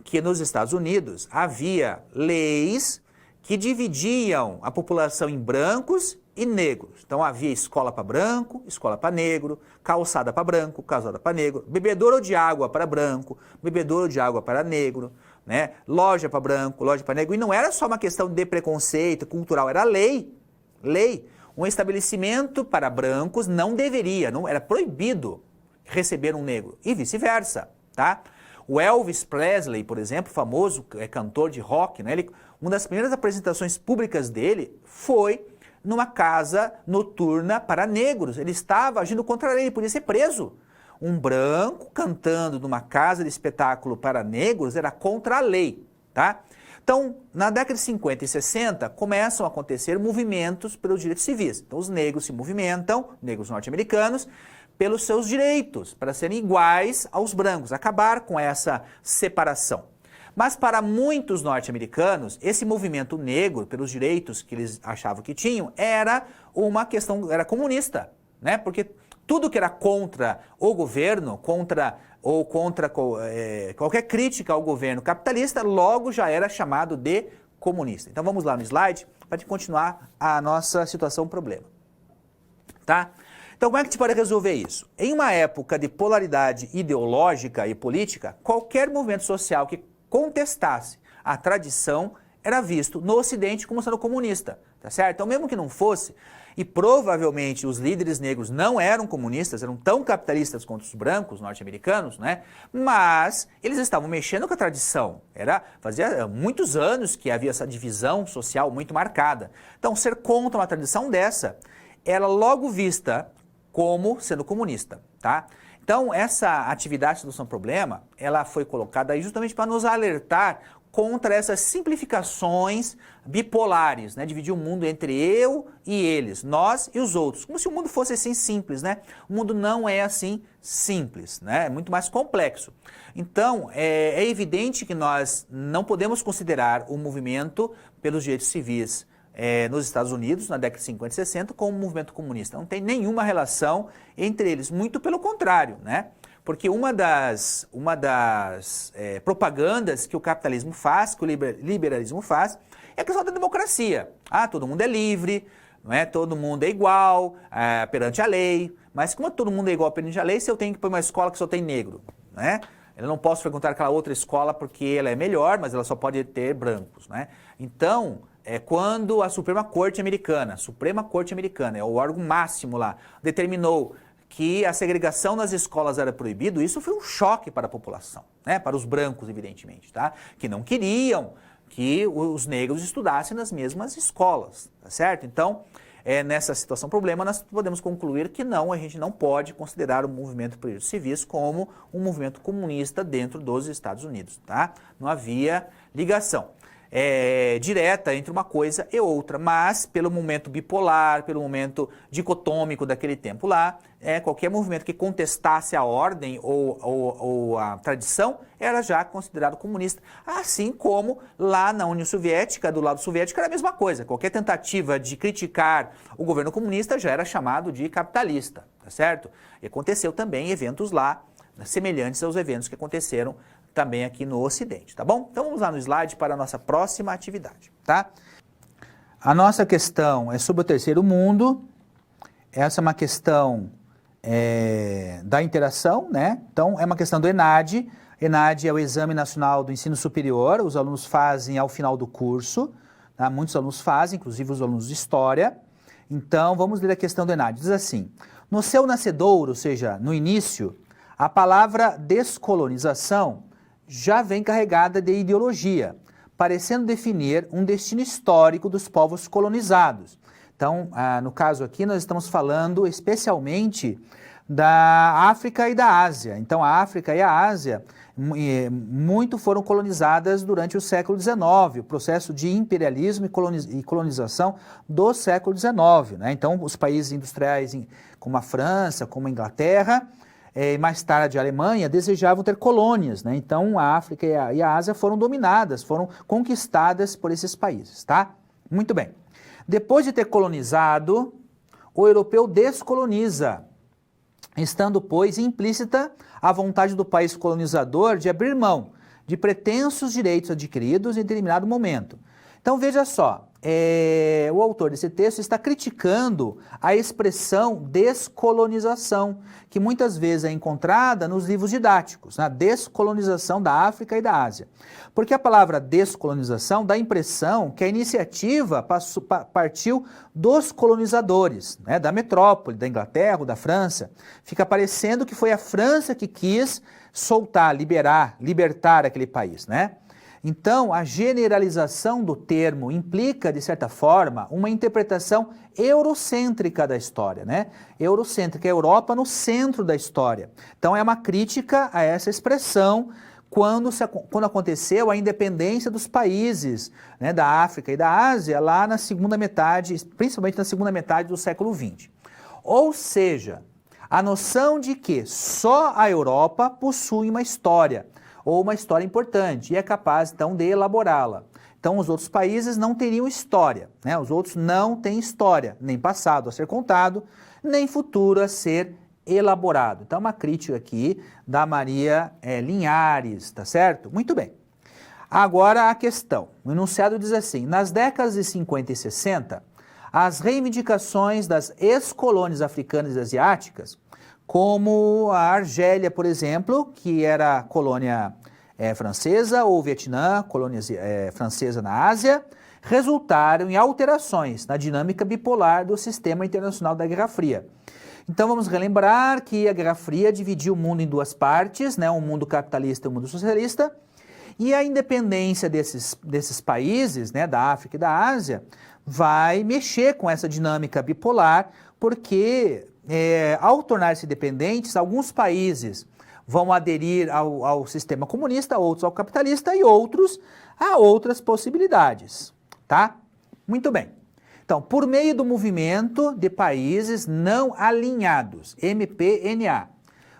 Speaker 1: que nos Estados Unidos havia leis que dividiam a população em brancos e negros. Então, havia escola para branco, escola para negro, calçada para branco, calçada para negro, bebedouro de água para branco, bebedouro de água para negro, né? Loja para branco, loja para negro. E não era só uma questão de preconceito cultural, era lei. Lei. Um estabelecimento para brancos não deveria, não era proibido receber um negro e vice-versa, tá? O Elvis Presley, por exemplo, famoso cantor de rock, né? Uma das primeiras apresentações públicas dele foi numa casa noturna para negros. Ele estava agindo contra a lei, ele podia ser preso. Um branco cantando numa casa de espetáculo para negros era contra a lei, tá? Então, na década de 50 e 60, começam a acontecer movimentos pelos direitos civis. Então, os negros se movimentam, negros norte-americanos, pelos seus direitos, para serem iguais aos brancos, acabar com essa separação. Mas para muitos norte-americanos, esse movimento negro, pelos direitos que eles achavam que tinham, era uma questão, era comunista, né? Porque tudo que era contra o governo, contra qualquer crítica ao governo capitalista, logo já era chamado de comunista. Então vamos lá no slide para continuar a nossa situação problema. Tá? Então como é que a gente pode resolver isso? Em uma época de polaridade ideológica e política, qualquer movimento social que contestasse a tradição era visto no Ocidente como sendo comunista, tá certo? Então mesmo que não fosse, e provavelmente os líderes negros não eram comunistas, eram tão capitalistas quanto os brancos norte-americanos, né? Mas eles estavam mexendo com a tradição. Fazia muitos anos que havia essa divisão social muito marcada. Então ser contra uma tradição dessa era logo vista como sendo comunista, tá? Então essa atividade de solução do problema, ela foi colocada aí justamente para nos alertar contra essas simplificações bipolares, né? Dividir o mundo entre eu e eles, nós e os outros, como se o mundo fosse assim simples, né? O mundo não é assim simples, né? É muito mais complexo. Então, é evidente que nós não podemos considerar o movimento pelos direitos civis nos Estados Unidos, na década de 50 e 60, como um movimento comunista. Não tem nenhuma relação entre eles, muito pelo contrário, né? Porque uma das propagandas que o capitalismo faz, que o liberalismo faz, é a questão da democracia. Ah, todo mundo é livre, não é? Todo mundo é igual perante a lei. Mas como todo mundo é igual perante a lei, se eu tenho que ir para uma escola que só tem negro, né? Eu não posso frequentar aquela outra escola porque ela é melhor, mas ela só pode ter brancos, né? Então, quando a Suprema Corte Americana, é o órgão máximo lá, determinou que a segregação nas escolas era proibido, isso foi um choque para a população, né? Para os brancos, evidentemente, tá? Que não queriam que os negros estudassem nas mesmas escolas, tá certo? Então, nessa situação problema, nós podemos concluir que não, a gente não pode considerar o movimento por direitos civis como um movimento comunista dentro dos Estados Unidos, tá? Não havia ligação direta entre uma coisa e outra, mas pelo momento bipolar, pelo momento dicotômico daquele tempo lá, qualquer movimento que contestasse a ordem ou a tradição era já considerado comunista, assim como lá na União Soviética, do lado soviético, era a mesma coisa. Qualquer tentativa de criticar o governo comunista já era chamado de capitalista, tá certo? E aconteceu também eventos lá semelhantes aos eventos que aconteceram também aqui no Ocidente, tá bom? Então vamos lá no slide para a nossa próxima atividade, tá? A nossa questão é sobre o terceiro mundo. Essa é uma questão da interação, né? Então, é uma questão do ENAD. ENAD é o Exame Nacional do Ensino Superior, os alunos fazem ao final do curso, tá? Muitos alunos fazem, inclusive os alunos de História. Então, vamos ler a questão do ENAD. Diz assim: no seu nascedouro, ou seja, no início, a palavra descolonização já vem carregada de ideologia, parecendo definir um destino histórico dos povos colonizados. Então, no caso aqui, nós estamos falando especialmente da África e da Ásia. Então, a África e a Ásia muito foram colonizadas durante o século XIX, o processo de imperialismo e colonização do século XIX, né? Então, os países industriais como a França, como a Inglaterra, e mais tarde a Alemanha, desejavam ter colônias, né? Então, a África e a Ásia foram dominadas, foram conquistadas por esses países, tá? Muito bem. Depois de ter colonizado, o europeu descoloniza, estando, pois, implícita a vontade do país colonizador de abrir mão de pretensos direitos adquiridos em determinado momento. Então, veja só, o autor desse texto está criticando a expressão descolonização, que muitas vezes é encontrada nos livros didáticos, na descolonização da África e da Ásia. Porque a palavra descolonização dá a impressão que a iniciativa partiu dos colonizadores, né, da metrópole, da Inglaterra ou da França. Fica parecendo que foi a França que quis soltar, libertar aquele país, né? Então, a generalização do termo implica, de certa forma, uma interpretação eurocêntrica da história, né? Eurocêntrica, a Europa no centro da história. Então, é uma crítica a essa expressão quando aconteceu a independência dos países, né, da África e da Ásia, lá na segunda metade, principalmente na segunda metade do século XX. Ou seja, a noção de que só a Europa possui uma história, ou uma história importante, e é capaz, então, de elaborá-la. Então, os outros países não teriam história, né? Os outros não têm história, nem passado a ser contado, nem futuro a ser elaborado. Então, uma crítica aqui da Maria Linhares, tá certo? Muito bem. Agora a questão. O enunciado diz assim: nas décadas de 50 e 60, as reivindicações das ex-colônias africanas e asiáticas, como a Argélia, por exemplo, que era colônia francesa, ou Vietnã, colônia francesa na Ásia, resultaram em alterações na dinâmica bipolar do sistema internacional da Guerra Fria. Então vamos relembrar que a Guerra Fria dividiu o mundo em duas partes, né, um mundo capitalista e um mundo socialista, e a independência desses países, né, da África e da Ásia, vai mexer com essa dinâmica bipolar, porque ao tornar-se dependentes, alguns países vão aderir ao sistema comunista, outros ao capitalista e outros a outras possibilidades, tá? Muito bem. Então, por meio do movimento de países não alinhados, MPNA,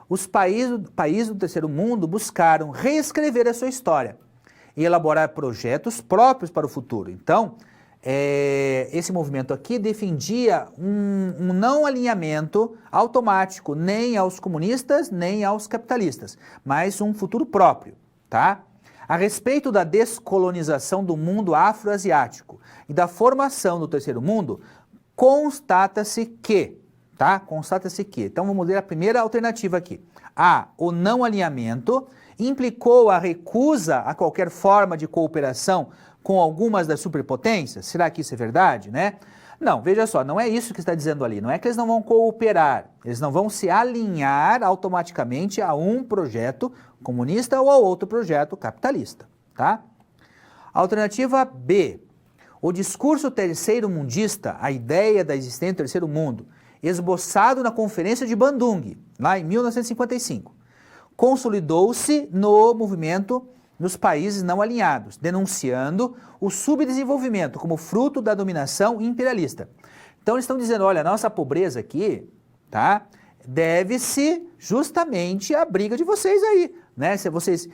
Speaker 1: os países do terceiro mundo buscaram reescrever a sua história e elaborar projetos próprios para o futuro. Então, esse movimento aqui defendia um não alinhamento automático nem aos comunistas nem aos capitalistas, mas um futuro próprio, tá? A respeito da descolonização do mundo afroasiático e da formação do terceiro mundo, constata-se que, tá? Constata-se que. Então vamos ler a primeira alternativa aqui. A, o não alinhamento implicou a recusa a qualquer forma de cooperação com algumas das superpotências? Será que isso é verdade, né? Não, veja só, não é isso que está dizendo ali. Não é que eles não vão cooperar, eles não vão se alinhar automaticamente a um projeto comunista ou a outro projeto capitalista, tá? Alternativa B. O discurso terceiro-mundista, a ideia da existência do terceiro mundo, esboçado na Conferência de Bandung, lá em 1955, consolidou-se no movimento nos países não alinhados, denunciando o subdesenvolvimento como fruto da dominação imperialista. Então eles estão dizendo, olha, a nossa pobreza aqui, tá, deve-se justamente à briga de vocês aí, né? Se vocês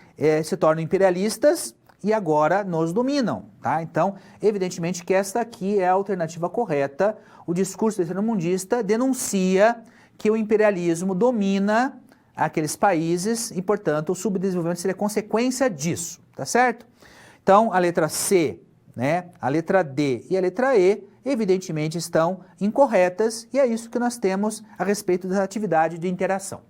Speaker 1: se tornam imperialistas e agora nos dominam, tá? Então, evidentemente que esta aqui é a alternativa correta. O discurso terceiro-mundista denuncia que o imperialismo domina aqueles países e, portanto, o subdesenvolvimento seria consequência disso, tá certo? Então, a letra C, né, a letra D e a letra E evidentemente estão incorretas, e é isso que nós temos a respeito da atividade de interação.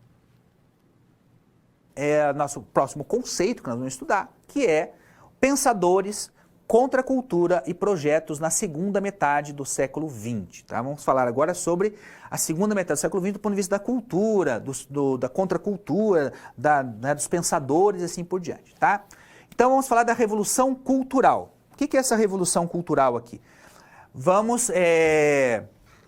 Speaker 1: É o nosso próximo conceito que nós vamos estudar, que é pensadores, contracultura e projetos na segunda metade do século XX. Tá? Vamos falar agora sobre a segunda metade do século XX do ponto de vista da cultura, da contracultura, dos pensadores e assim por diante. Tá? Então vamos falar da Revolução Cultural. O que é essa Revolução Cultural aqui? Vamos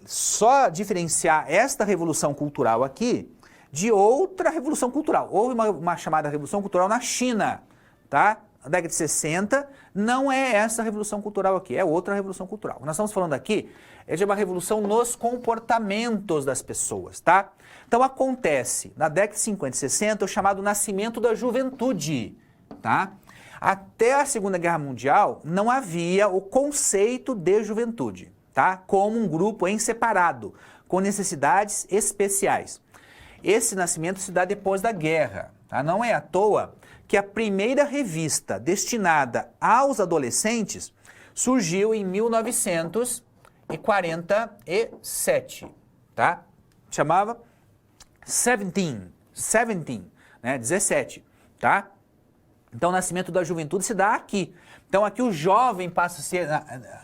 Speaker 1: só diferenciar esta Revolução Cultural aqui de outra Revolução Cultural. Houve uma chamada Revolução Cultural na China, tá? Na década de 60, não é essa revolução cultural aqui, é outra revolução cultural. O que nós estamos falando aqui é de uma revolução nos comportamentos das pessoas, tá? Então acontece, na década de 50 e 60, o chamado nascimento da juventude, tá? Até a Segunda Guerra Mundial, não havia o conceito de juventude, tá? Como um grupo em separado, com necessidades especiais. Esse nascimento se dá depois da guerra, tá? Não é à toa que a primeira revista destinada aos adolescentes surgiu em 1947, tá? Chamava Seventeen, né? 17, tá? Então o nascimento da juventude se dá aqui. Então aqui o jovem passa a ser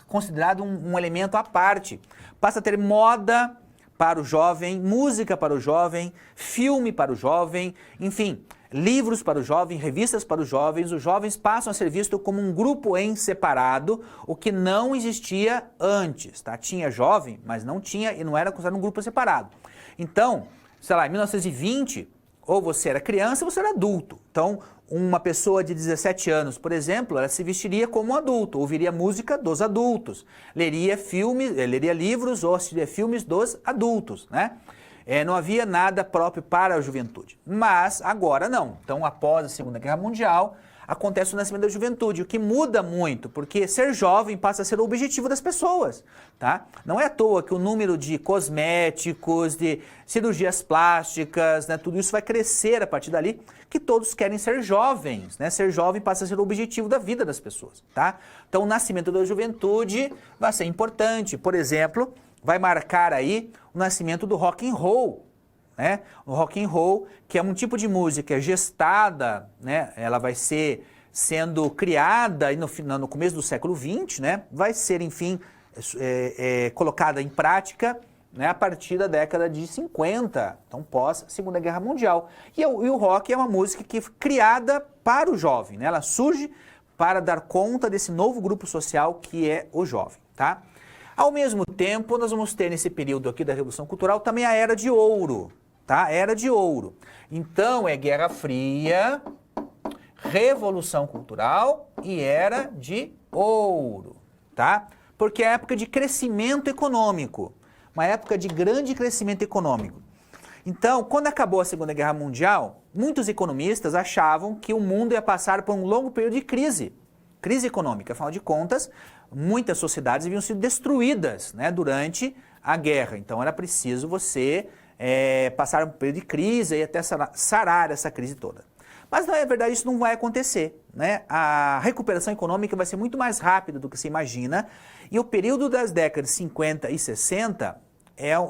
Speaker 1: considerado um elemento à parte, passa a ter moda para o jovem, música para o jovem, filme para o jovem, enfim, livros para o jovem, revistas para os jovens passam a ser vistos como um grupo em separado, o que não existia antes, tá? Tinha jovem, mas não tinha e não era considerado um grupo separado. Então, sei lá, em 1920, ou você era criança ou você era adulto. Então, uma pessoa de 17 anos, por exemplo, ela se vestiria como um adulto, ouviria música dos adultos, leria livros ou assistiria filmes dos adultos, né? Não havia nada próprio para a juventude. Mas agora não. Então, após a Segunda Guerra Mundial, acontece o nascimento da juventude, o que muda muito, porque ser jovem passa a ser o objetivo das pessoas, tá? Não é à toa que o número de cosméticos, de cirurgias plásticas, né, tudo isso vai crescer a partir dali, que todos querem ser jovens, né? Ser jovem passa a ser o objetivo da vida das pessoas, tá? Então, o nascimento da juventude vai ser importante. Por exemplo, vai marcar aí o nascimento do rock and roll, né? O rock and roll, que é um tipo de música gestada, né? Ela vai ser sendo criada aí no começo do século XX, né? Vai ser, enfim, colocada em prática, né? A partir da década de 50, então pós Segunda Guerra Mundial. E o rock é uma música que é criada para o jovem, né? Ela surge para dar conta desse novo grupo social que é o jovem, tá? Ao mesmo tempo, nós vamos ter nesse período aqui da Revolução Cultural também a Era de Ouro, tá? Era de Ouro. Então, é Guerra Fria, Revolução Cultural e Era de Ouro, tá? Porque é a época de crescimento econômico, uma época de grande crescimento econômico. Então, quando acabou a Segunda Guerra Mundial, muitos economistas achavam que o mundo ia passar por um longo período de crise econômica. Afinal de contas, muitas sociedades haviam sido destruídas, né, durante a guerra. Então, era preciso você passar um período de crise e até sarar essa crise toda. Mas, na verdade, isso não vai acontecer, né? A recuperação econômica vai ser muito mais rápida do que se imagina, e o período das décadas 50 e 60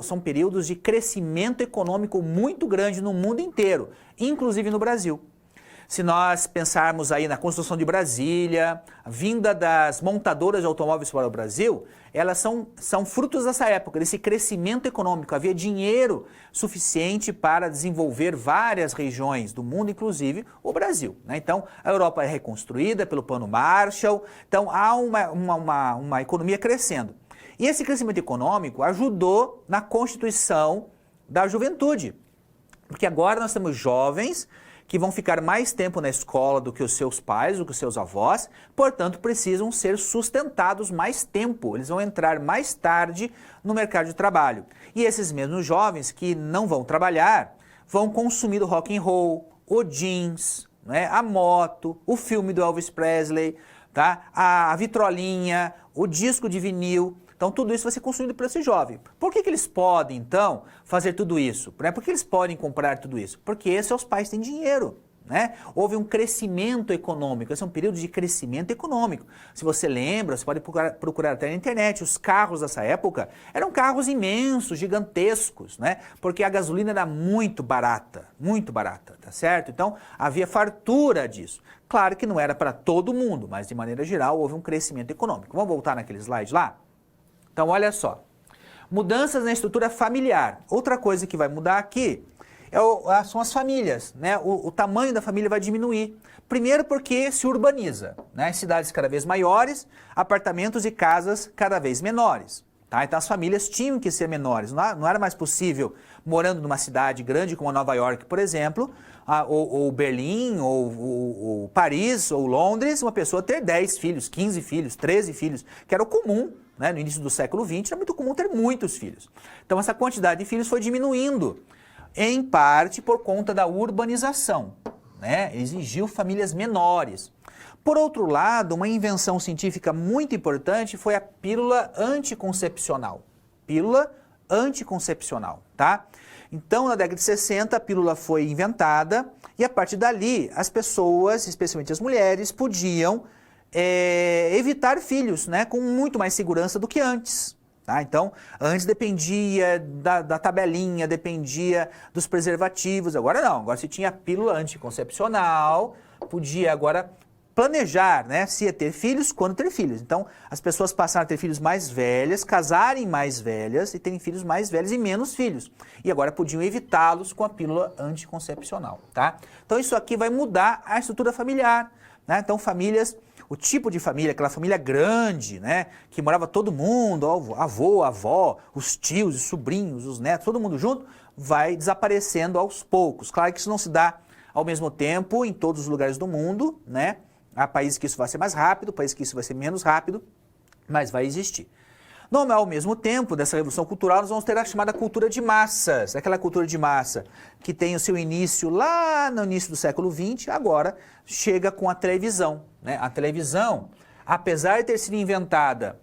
Speaker 1: são períodos de crescimento econômico muito grande no mundo inteiro, inclusive no Brasil. Se nós pensarmos aí na construção de Brasília, a vinda das montadoras de automóveis para o Brasil, elas são frutos dessa época, desse crescimento econômico. Havia dinheiro suficiente para desenvolver várias regiões do mundo, inclusive o Brasil, né? Então, a Europa é reconstruída pelo Plano Marshall, então há uma economia crescendo. E esse crescimento econômico ajudou na constituição da juventude, porque agora nós temos jovens que vão ficar mais tempo na escola do que os seus pais, do que os seus avós, portanto precisam ser sustentados mais tempo, eles vão entrar mais tarde no mercado de trabalho. E esses mesmos jovens que não vão trabalhar, vão consumir o rock and roll, o jeans, né, a moto, o filme do Elvis Presley, tá? A vitrolinha, o disco de vinil. Então, tudo isso vai ser consumido por esse jovem. Por que eles podem, então, fazer tudo isso? Por que eles podem comprar tudo isso? Porque seus pais têm dinheiro, né? Houve um crescimento econômico, esse é um período de crescimento econômico. Se você lembra, você pode procurar até na internet, os carros dessa época eram carros imensos, gigantescos, né? Porque a gasolina era muito barata, tá certo? Então havia fartura disso. Claro que não era para todo mundo, mas de maneira geral houve um crescimento econômico. Vamos voltar naquele slide lá? Então olha só, mudanças na estrutura familiar. Outra coisa que vai mudar aqui são as famílias, né? O tamanho da família vai diminuir. Primeiro porque se urbaniza, né? Cidades cada vez maiores, apartamentos e casas cada vez menores. Tá? Então as famílias tinham que ser menores. Não era mais possível, morando numa cidade grande como Nova York, por exemplo, ou Berlim, ou Paris, ou Londres, uma pessoa ter 10 filhos, 15 filhos, 13 filhos, que era o comum, né? No início do século XX era muito comum ter muitos filhos. Então essa quantidade de filhos foi diminuindo, em parte por conta da urbanização, né? Exigiu famílias menores. Por outro lado, uma invenção científica muito importante foi a pílula anticoncepcional. Pílula anticoncepcional, tá? Então, na década de 60, a pílula foi inventada e a partir dali, as pessoas, especialmente as mulheres, podiam evitar filhos, né? Com muito mais segurança do que antes. Tá? Então, antes dependia da tabelinha, dependia dos preservativos, agora não, agora se tinha a pílula anticoncepcional, podia agora planejar, né, se ia ter filhos, quando ter filhos. Então, as pessoas passaram a ter filhos mais velhas, casarem mais velhas e terem filhos mais velhos e menos filhos. E agora podiam evitá-los com a pílula anticoncepcional, tá? Então, isso aqui vai mudar a estrutura familiar, né? Então, famílias, o tipo de família, aquela família grande, né, que morava todo mundo, avô, avó, os tios, os sobrinhos, os netos, todo mundo junto, vai desaparecendo aos poucos. Claro que isso não se dá ao mesmo tempo em todos os lugares do mundo, né? Há países que isso vai ser mais rápido, países que isso vai ser menos rápido, mas vai existir. Ao mesmo tempo dessa revolução cultural, nós vamos ter a chamada cultura de massas, aquela cultura de massa que tem o seu início lá no início do século XX, agora chega com a televisão, né? A televisão, apesar de ter sido inventada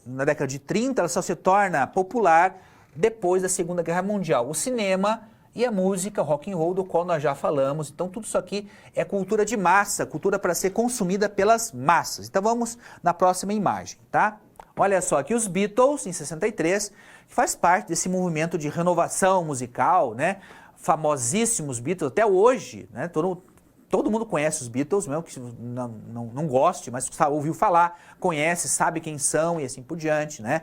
Speaker 1: na década de 30, ela só se torna popular depois da Segunda Guerra Mundial. O cinema e a música, rock and roll, do qual nós já falamos. Então tudo isso aqui é cultura de massa, cultura para ser consumida pelas massas. Então vamos na próxima imagem, tá? Olha só aqui os Beatles, em 63, que faz parte desse movimento de renovação musical, né? Famosíssimos Beatles, até hoje, né? Todo mundo conhece os Beatles, mesmo que não goste, mas ouviu falar, conhece, sabe quem são e assim por diante, né?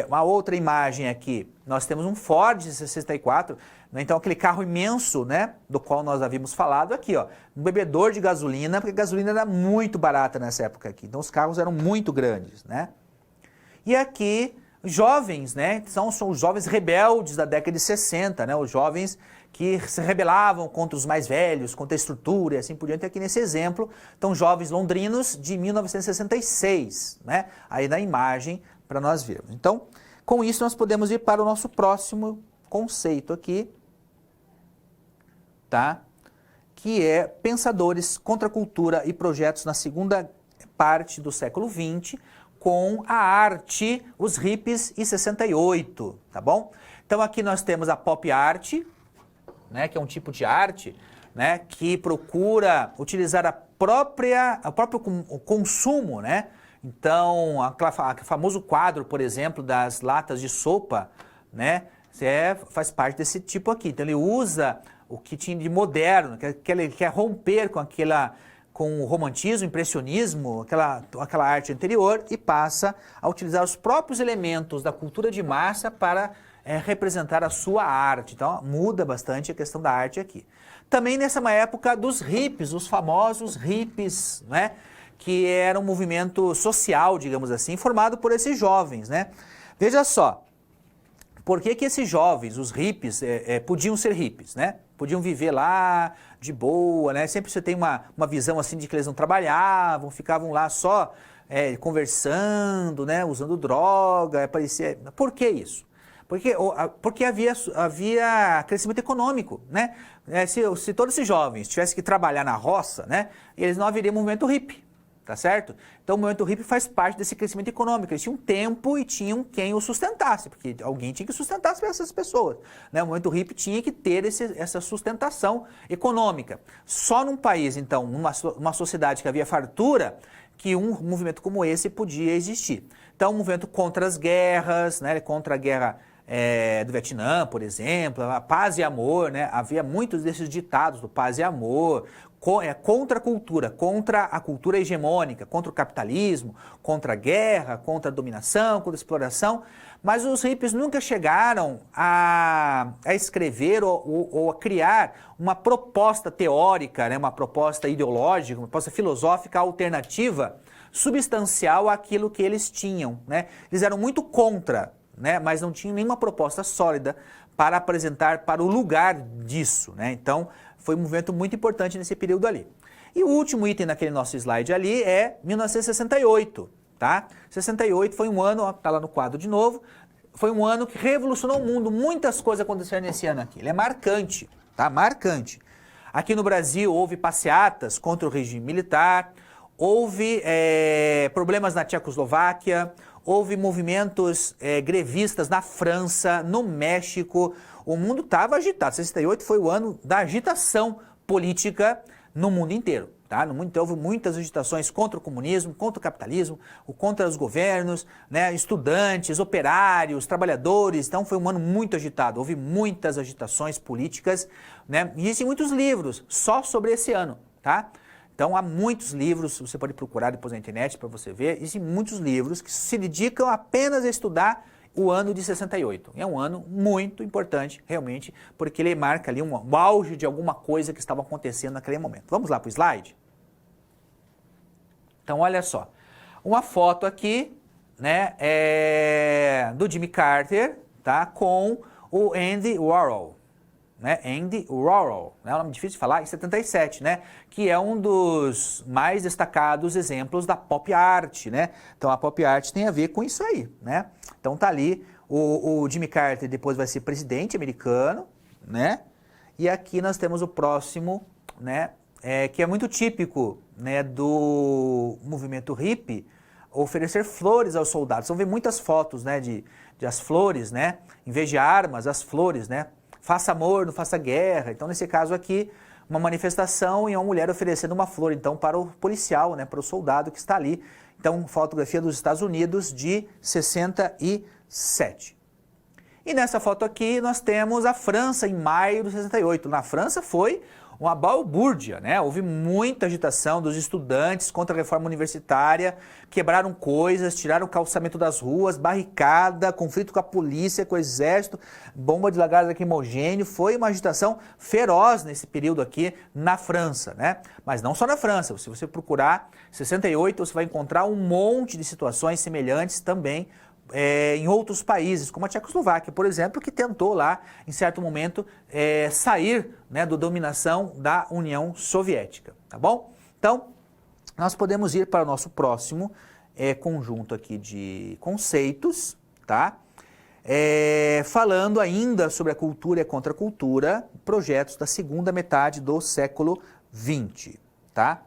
Speaker 1: Uma outra imagem aqui, nós temos um Ford de 64, né? Então aquele carro imenso, né, do qual nós havíamos falado aqui, ó, um bebedor de gasolina, porque a gasolina era muito barata nessa época aqui, então os carros eram muito grandes, né? E aqui, jovens, né, são os jovens rebeldes da década de 60, né, os jovens que se rebelavam contra os mais velhos, contra a estrutura e assim por diante. Aqui nesse exemplo, então jovens londrinos de 1966, né, aí na imagem, para nós vermos. Então, com isso nós podemos ir para o nosso próximo conceito aqui, tá? Que é pensadores, contracultura e projetos na segunda parte do século XX, com a arte, os hippies e 68, tá bom? Então aqui nós temos a pop art, né, que é um tipo de arte, né, que procura utilizar o próprio consumo, né? Então, aquele famoso quadro, por exemplo, das latas de sopa, né, faz parte desse tipo aqui. Então, ele usa o que tinha de moderno, que ele quer romper com o romantismo, o impressionismo, aquela arte anterior e passa a utilizar os próprios elementos da cultura de massa para representar a sua arte. Então, muda bastante a questão da arte aqui. Também nessa época dos hippies, os famosos hippies, né? Que era um movimento social, digamos assim, formado por esses jovens, né? Veja só, por que esses jovens, os hippies, podiam ser hippies, né? Podiam viver lá de boa, né? Sempre você tem uma visão assim de que eles não trabalhavam, ficavam lá só conversando, né? Usando droga, parecia... Por que isso? Porque havia crescimento econômico, né? Se todos esses jovens tivessem que trabalhar na roça, né? Eles não haveriam movimento hippie. tá certo? Então o movimento hippie faz parte desse crescimento econômico. Eles tinham tempo e tinham quem o sustentasse, porque alguém tinha que sustentar essas pessoas, né? O movimento hippie tinha que ter essa sustentação econômica. Só num país, então, numa sociedade que havia fartura, que um movimento como esse podia existir. Então, um movimento contra as guerras, né? Contra a guerra do Vietnã, por exemplo, a paz e amor, né? Havia muitos desses ditados do paz e amor, contra a cultura, contra a cultura hegemônica, contra o capitalismo, contra a guerra, contra a dominação, contra a exploração, mas os hippies nunca chegaram a escrever ou a criar uma proposta teórica, né? Uma proposta ideológica, uma proposta filosófica alternativa, substancial àquilo que eles tinham, né? Eles eram muito contra, né? Mas não tinham nenhuma proposta sólida para apresentar para o lugar disso, né? Então, foi um movimento muito importante nesse período ali. E o último item naquele nosso slide ali é 1968, tá? 68 foi um ano, ó, tá lá no quadro de novo, foi um ano que revolucionou o mundo, muitas coisas aconteceram nesse ano aqui, ele é marcante, tá? Marcante. Aqui no Brasil houve passeatas contra o regime militar, houve problemas na Tchecoslováquia, houve movimentos grevistas na França, no México. O mundo estava agitado. 68 foi o ano da agitação política no mundo inteiro. Tá? No mundo inteiro houve muitas agitações contra o comunismo, contra o capitalismo, contra os governos, né? Estudantes, operários, trabalhadores. Então foi um ano muito agitado. Houve muitas agitações políticas, né? E existem muitos livros só sobre esse ano. Tá? Então há muitos livros, você pode procurar depois na internet para você ver, existem muitos livros que se dedicam apenas a estudar o ano de 68. É um ano muito importante, realmente, porque ele marca ali um auge de alguma coisa que estava acontecendo naquele momento. Vamos lá para o slide? Então olha só, uma foto aqui, né, do Jimmy Carter, tá, com o Andy Warhol. Né, Andy Warhol, né, é um nome difícil de falar, em 77, né, que é um dos mais destacados exemplos da pop art, né, então a pop art tem a ver com isso aí, né, então tá ali, o Jimmy Carter depois vai ser presidente americano, né, e aqui nós temos o próximo, né, que é muito típico, né, do movimento hippie, oferecer flores aos soldados, vão ver muitas fotos, né, de as flores, né, em vez de armas, as flores, né, faça amor, não faça guerra. Então, nesse caso aqui, uma manifestação e uma mulher oferecendo uma flor, então, para o policial, né, para o soldado que está ali. Então, fotografia dos Estados Unidos de 67. E nessa foto aqui nós temos a França em maio de 68. Na França foi uma balbúrdia, né? Houve muita agitação dos estudantes contra a reforma universitária, quebraram coisas, tiraram o calçamento das ruas, barricada, conflito com a polícia, com o exército, bomba de gás lacrimogêneo. Foi uma agitação feroz nesse período aqui na França, né? Mas não só na França, se você procurar 68, você vai encontrar um monte de situações semelhantes também em outros países, como a Tchecoslováquia, por exemplo, que tentou lá, em certo momento, sair, né, da dominação da União Soviética, tá bom? Então, nós podemos ir para o nosso próximo conjunto aqui de conceitos, tá? Falando ainda sobre a cultura e a contracultura, projetos da segunda metade do século XX, tá?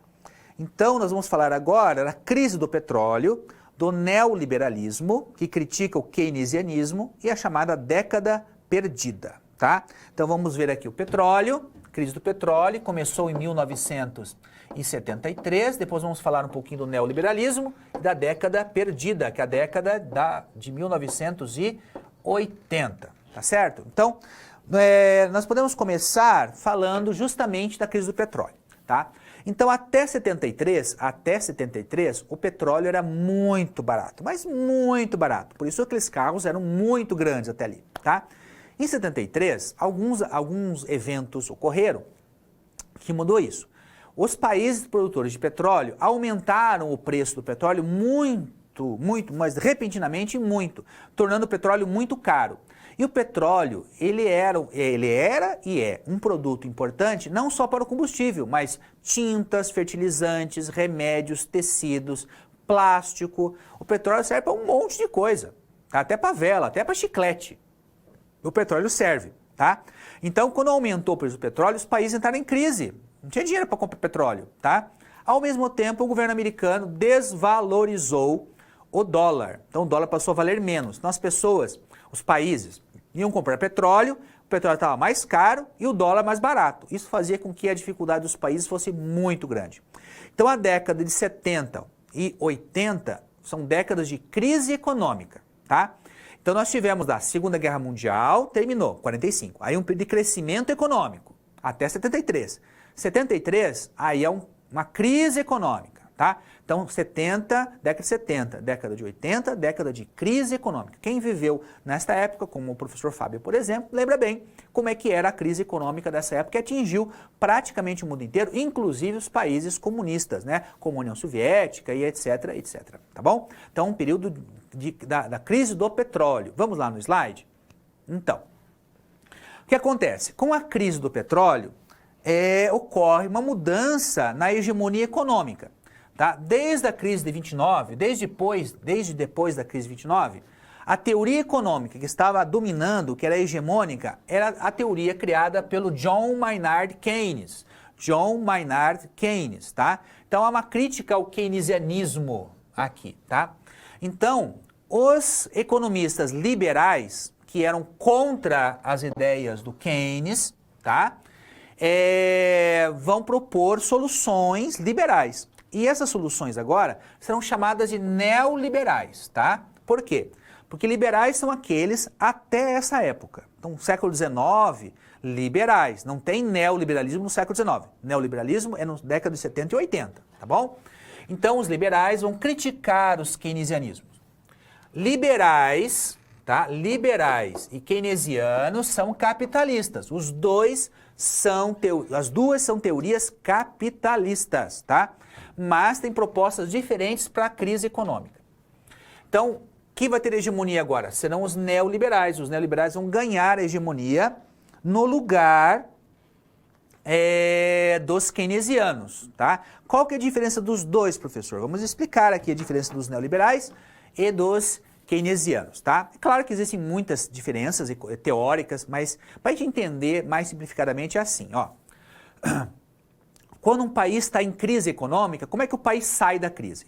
Speaker 1: Então, nós vamos falar agora da crise do petróleo, do neoliberalismo, que critica o keynesianismo, e a chamada década perdida, tá? Então vamos ver aqui o petróleo, crise do petróleo, começou em 1973, depois vamos falar um pouquinho do neoliberalismo e da década perdida, que é a década de 1980, tá certo? Então, nós podemos começar falando justamente da crise do petróleo, tá? Então, até 73, o petróleo era muito barato, mas muito barato. Por isso, aqueles carros eram muito grandes até ali, tá? Em 73, alguns eventos ocorreram que mudou isso. Os países produtores de petróleo aumentaram o preço do petróleo muito, mas repentinamente muito, tornando o petróleo muito caro. E o petróleo, ele era e é um produto importante não só para o combustível, mas tintas, fertilizantes, remédios, tecidos, plástico. O petróleo serve para um monte de coisa, até para vela, até para chiclete. O petróleo serve, tá? Então, quando aumentou o preço do petróleo, os países entraram em crise. Não tinha dinheiro para comprar petróleo, tá? Ao mesmo tempo, o governo americano desvalorizou o dólar. Então, o dólar passou a valer menos. Então, as pessoas, os países, iam comprar petróleo, o petróleo estava mais caro e o dólar mais barato. Isso fazia com que a dificuldade dos países fosse muito grande. Então, a década de 70 e 80 são décadas de crise econômica, tá? Então, nós tivemos da Segunda Guerra Mundial, terminou, 45. Aí um período de crescimento econômico, até 73. 73, aí é uma crise econômica, tá? Então, década de 70, década de 80, década de crise econômica. Quem viveu nesta época, como o professor Fábio, por exemplo, lembra bem como é que era a crise econômica dessa época, que atingiu praticamente o mundo inteiro, inclusive os países comunistas, né? Como a União Soviética e etc, etc. Tá bom? Então, um período da crise do petróleo. Vamos lá no slide? Então, o que acontece? Com a crise do petróleo, ocorre uma mudança na hegemonia econômica. Tá? Desde a crise de 29, desde depois da crise de 29, a teoria econômica que estava dominando, que era hegemônica, era a teoria criada pelo John Maynard Keynes. John Maynard Keynes, tá? Então, há uma crítica ao keynesianismo aqui, tá? Então, os economistas liberais, que eram contra as ideias do Keynes, tá? Vão propor soluções liberais. E essas soluções agora serão chamadas de neoliberais, tá? Por quê? Porque liberais são aqueles até essa época. Então, século XIX, liberais. Não tem neoliberalismo no século XIX. Neoliberalismo é na década de 70 e 80, tá bom? Então, os liberais vão criticar os keynesianismos. Liberais, tá? Liberais e keynesianos são capitalistas. As duas são teorias capitalistas, tá? Mas tem propostas diferentes para a crise econômica. Então, quem vai ter hegemonia agora? Serão os neoliberais. Os neoliberais vão ganhar a hegemonia no lugar dos keynesianos, tá? Qual que é a diferença dos dois, professor? Vamos explicar aqui a diferença dos neoliberais e dos keynesianos, tá? É claro que existem muitas diferenças teóricas, mas para a gente entender mais simplificadamente é assim, ó. Quando um país está em crise econômica, como é que o país sai da crise?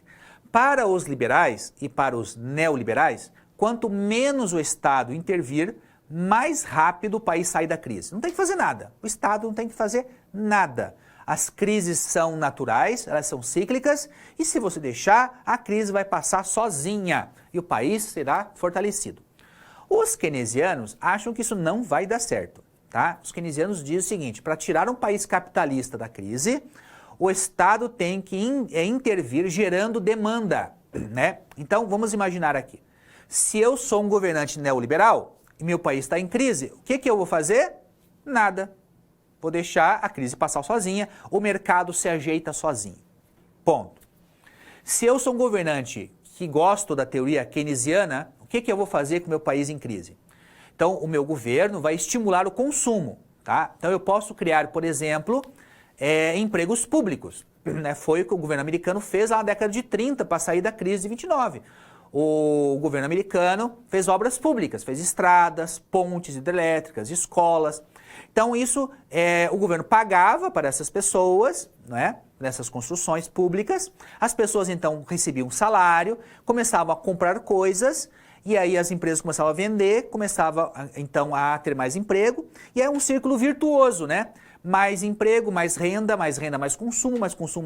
Speaker 1: Para os liberais e para os neoliberais, quanto menos o Estado intervir, mais rápido o país sai da crise. Não tem que fazer nada. O Estado não tem que fazer nada. As crises são naturais, elas são cíclicas, e se você deixar, a crise vai passar sozinha e o país será fortalecido. Os keynesianos acham que isso não vai dar certo. Tá? Os keynesianos dizem o seguinte: para tirar um país capitalista da crise, o Estado tem que intervir gerando demanda, né? Então, vamos imaginar aqui. Se eu sou um governante neoliberal e meu país está em crise, o que eu vou fazer? Nada. Vou deixar a crise passar sozinha, o mercado se ajeita sozinho. Ponto. Se eu sou um governante que gosto da teoria keynesiana, o que eu vou fazer com o meu país em crise? Então, o meu governo vai estimular o consumo, tá? Então, eu posso criar, por exemplo, empregos públicos, né? Foi o que o governo americano fez lá na década de 30 para sair da crise de 29. O governo americano fez obras públicas, fez estradas, pontes hidrelétricas, escolas. Então, isso o governo pagava para essas pessoas, né? Nessas construções públicas. As pessoas, então, recebiam um salário, começavam a comprar coisas. E aí as empresas começavam a vender, começava então a ter mais emprego, e é um círculo virtuoso, né? Mais emprego, mais renda, mais consumo,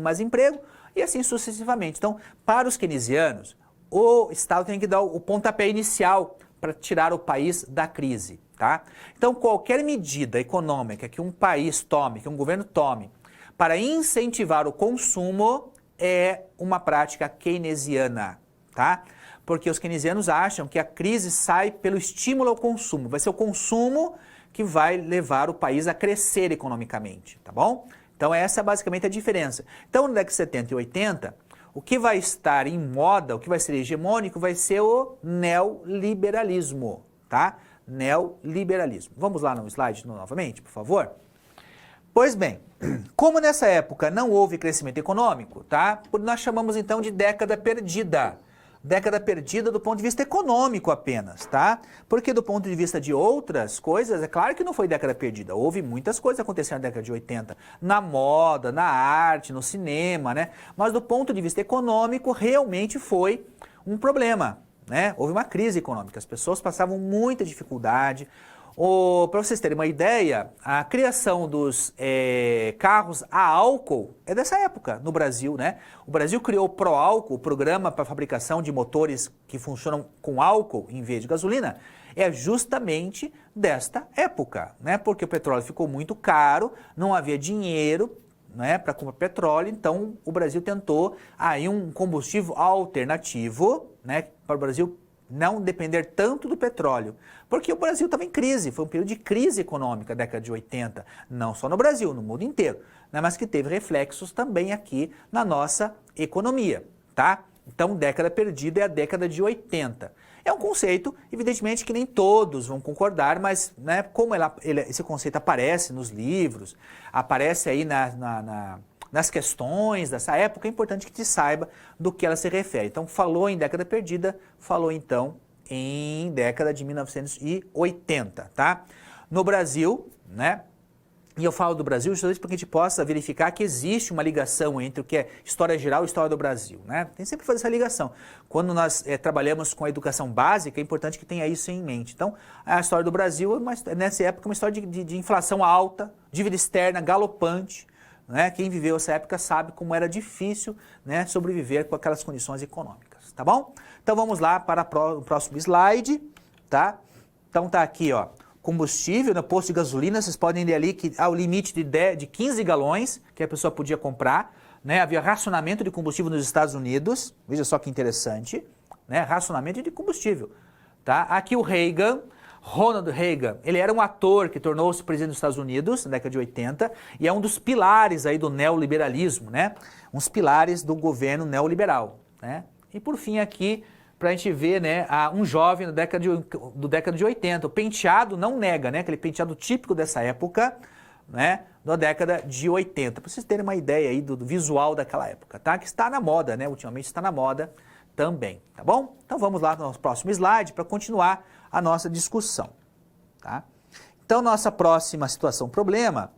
Speaker 1: mais emprego, e assim sucessivamente. Então, para os keynesianos, o Estado tem que dar o pontapé inicial para tirar o país da crise, tá? Então, qualquer medida econômica que um país tome, que um governo tome, para incentivar o consumo, é uma prática keynesiana, tá? Porque os keynesianos acham que a crise sai pelo estímulo ao consumo. Vai ser o consumo que vai levar o país a crescer economicamente, tá bom? Então essa é basicamente a diferença. Então na década de 70 e 80, o que vai estar em moda, o que vai ser hegemônico, vai ser o neoliberalismo, tá? Neoliberalismo. Vamos lá no slide novamente, por favor? Pois bem, como nessa época não houve crescimento econômico, tá? Nós chamamos então de década perdida. década perdida do ponto de vista econômico apenas, tá? Porque do ponto de vista de outras coisas, é claro que não foi década perdida. Houve muitas coisas acontecendo na década de 80, na moda, na arte, no cinema, né? Mas do ponto de vista econômico, realmente foi um problema, né? Houve uma crise econômica, as pessoas passavam muita dificuldade. Para vocês terem uma ideia, a criação dos carros a álcool é dessa época no Brasil, né? O Brasil criou o Proálcool, o programa para fabricação de motores que funcionam com álcool em vez de gasolina, é justamente desta época, né? Porque o petróleo ficou muito caro, não havia dinheiro, né, para comprar petróleo, então o Brasil tentou aí um combustível alternativo, né, para o Brasil não depender tanto do petróleo, porque o Brasil estava em crise, foi um período de crise econômica, década de 80, não só no Brasil, no mundo inteiro, né, mas que teve reflexos também aqui na nossa economia, tá? Então, década perdida é a década de 80. É um conceito, evidentemente, que nem todos vão concordar, mas né, como esse conceito aparece nos livros, aparece aí nas questões dessa época, é importante que te saiba do que ela se refere. Então, falou em década perdida, falou então em década de 1980, tá? No Brasil, né? E eu falo do Brasil justamente para que a gente possa verificar que existe uma ligação entre o que é história geral e história do Brasil, né? Tem sempre que fazer essa ligação. Quando nós trabalhamos com a educação básica, é importante que tenha isso em mente. Então, a história do Brasil, nessa época, é uma história de inflação alta, dívida externa galopante, né? Quem viveu essa época sabe como era difícil, né, sobreviver com aquelas condições econômicas, tá bom? Então, vamos lá para o próximo slide, tá? Então, tá aqui, ó. Combustível, no posto de gasolina, vocês podem ler ali que há o limite de 15 galões que a pessoa podia comprar, né? Havia racionamento de combustível nos Estados Unidos, veja só que interessante, né? Racionamento de combustível, tá? Aqui o Reagan, Ronald Reagan, ele era um ator que tornou-se presidente dos Estados Unidos na década de 80 e é um dos pilares aí do neoliberalismo, né? Uns pilares do governo neoliberal, né? E por fim aqui, para a gente ver, né, um jovem do década de 80. O penteado não nega, né, aquele penteado típico dessa época, né, da década de 80. Para vocês terem uma ideia aí do visual daquela época, tá? Que está na moda, né, ultimamente está na moda também, tá bom? Então vamos lá no próximo slide para continuar a nossa discussão, tá? Então nossa próxima situação problema,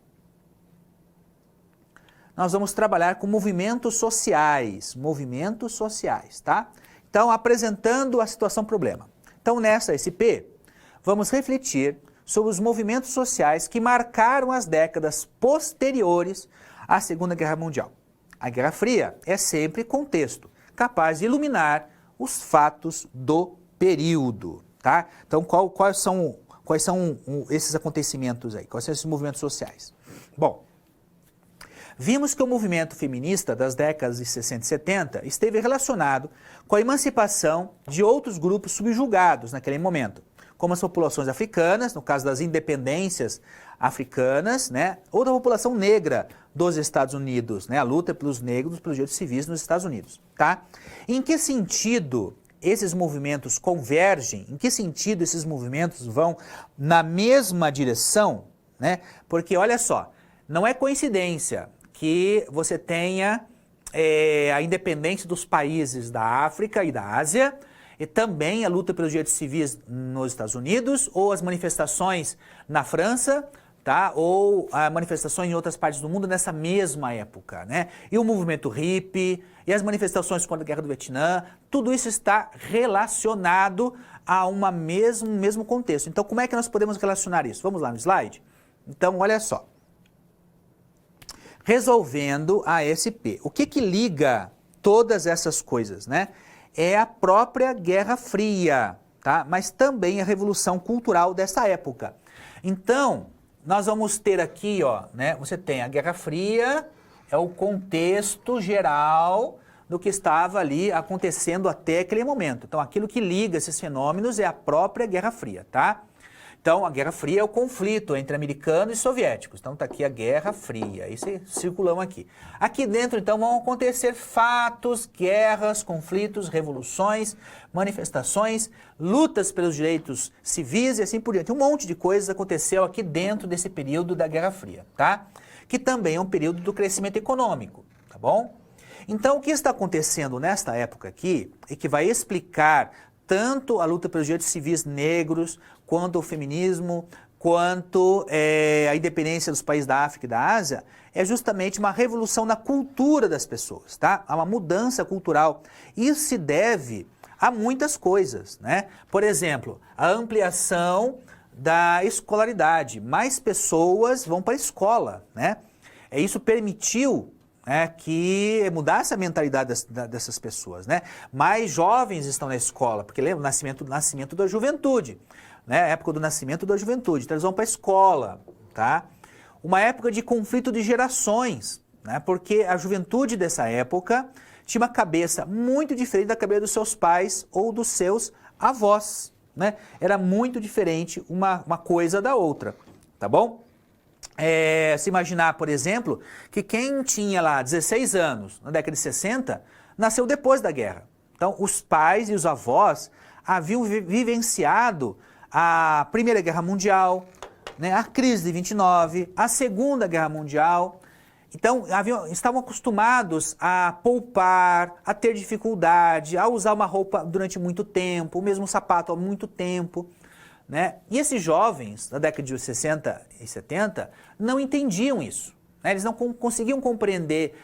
Speaker 1: nós vamos trabalhar com movimentos sociais, tá? Então, apresentando a situação problema. Então, nessa SP, vamos refletir sobre os movimentos sociais que marcaram as décadas posteriores à Segunda Guerra Mundial. A Guerra Fria é sempre contexto, capaz de iluminar os fatos do período, tá? Então, quais são esses acontecimentos aí? Quais são esses movimentos sociais? Bom, vimos que o movimento feminista das décadas de 60 e 70 esteve relacionado com a emancipação de outros grupos subjugados naquele momento, como as populações africanas, no caso das independências africanas, né, ou da população negra dos Estados Unidos, né, a luta pelos negros, pelos direitos civis nos Estados Unidos, tá? Em que sentido esses movimentos convergem? Em que sentido esses movimentos vão na mesma direção, né? Porque olha só, não é coincidência que você tenha a independência dos países da África e da Ásia, e também a luta pelos direitos civis nos Estados Unidos, ou as manifestações na França, tá? Ou manifestações em outras partes do mundo nessa mesma época, né? E o movimento hippie, e as manifestações contra a Guerra do Vietnã, tudo isso está relacionado a mesmo contexto. Então, como é que nós podemos relacionar isso? Vamos lá no slide? Então, olha só. Resolvendo a SP. O que liga todas essas coisas, né? É a própria Guerra Fria, tá? Mas também a Revolução Cultural dessa época. Então, nós vamos ter aqui, ó, né? Você tem a Guerra Fria, é o contexto geral do que estava ali acontecendo até aquele momento. Então, aquilo que liga esses fenômenos é a própria Guerra Fria, tá? Então, a Guerra Fria é o conflito entre americanos e soviéticos. Então, está aqui a Guerra Fria. Esse circulão aqui. Aqui dentro, então, vão acontecer fatos, guerras, conflitos, revoluções, manifestações, lutas pelos direitos civis e assim por diante. Um monte de coisas aconteceu aqui dentro desse período da Guerra Fria, tá? Que também é um período do crescimento econômico, tá bom? Então, o que está acontecendo nesta época aqui, e que vai explicar tanto a luta pelos direitos civis negros, quanto o feminismo, quanto a independência dos países da África e da Ásia, é justamente uma revolução na cultura das pessoas, tá? Há uma mudança cultural. Isso se deve a muitas coisas, né? Por exemplo, a ampliação da escolaridade. Mais pessoas vão para a escola, né? Isso permitiu que mudasse a mentalidade dessas pessoas, né? Mais jovens estão na escola, porque lembra o nascimento da juventude, né? A época do nascimento da juventude, então eles vão para a escola, tá? Uma época de conflito de gerações, né? Porque a juventude dessa época tinha uma cabeça muito diferente da cabeça dos seus pais ou dos seus avós, né? Era muito diferente uma coisa da outra, tá bom? Se imaginar, por exemplo, que quem tinha lá 16 anos, na década de 60, nasceu depois da guerra. Então, os pais e os avós haviam vivenciado a Primeira Guerra Mundial, né, a crise de 29, a Segunda Guerra Mundial. Então, estavam acostumados a poupar, a ter dificuldade, a usar uma roupa durante muito tempo, o mesmo sapato há muito tempo, né? E esses jovens, da década de 60 e 70, não entendiam isso, né? Eles não conseguiam compreender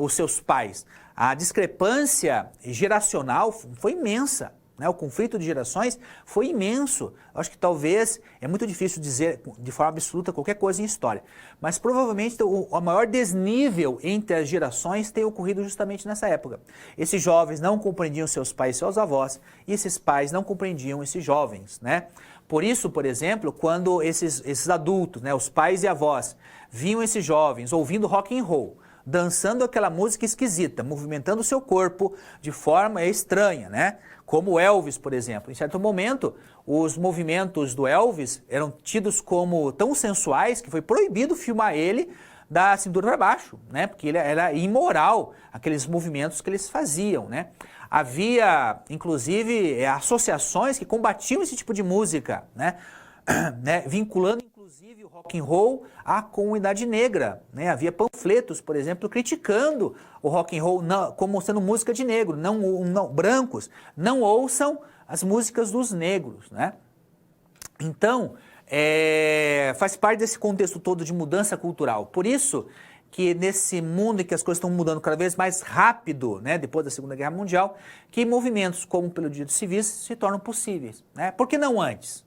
Speaker 1: os seus pais. A discrepância geracional foi imensa, né? O conflito de gerações foi imenso. Eu acho que talvez, é muito difícil dizer de forma absoluta qualquer coisa em história, mas provavelmente o maior desnível entre as gerações tem ocorrido justamente nessa época. Esses jovens não compreendiam seus pais e seus avós, e esses pais não compreendiam esses jovens, né? Por isso, por exemplo, quando esses adultos, né, os pais e avós, viam esses jovens ouvindo rock and roll, dançando aquela música esquisita, movimentando o seu corpo de forma estranha, né? Como Elvis, por exemplo. Em certo momento, os movimentos do Elvis eram tidos como tão sensuais que foi proibido filmar ele da cintura para baixo, né? Porque ele era imoral, aqueles movimentos que eles faziam, né? Havia, inclusive, associações que combatiam esse tipo de música, né? Vinculando inclusive o rock and roll à comunidade negra, né? Havia panfletos, por exemplo, criticando o rock and roll como sendo música de negro, não brancos, não ouçam as músicas dos negros, né? Então, faz parte desse contexto todo de mudança cultural. Por isso que nesse mundo em que as coisas estão mudando cada vez mais rápido, né, depois da Segunda Guerra Mundial, que movimentos como pelo direito civis se tornam possíveis, né? Por que não antes?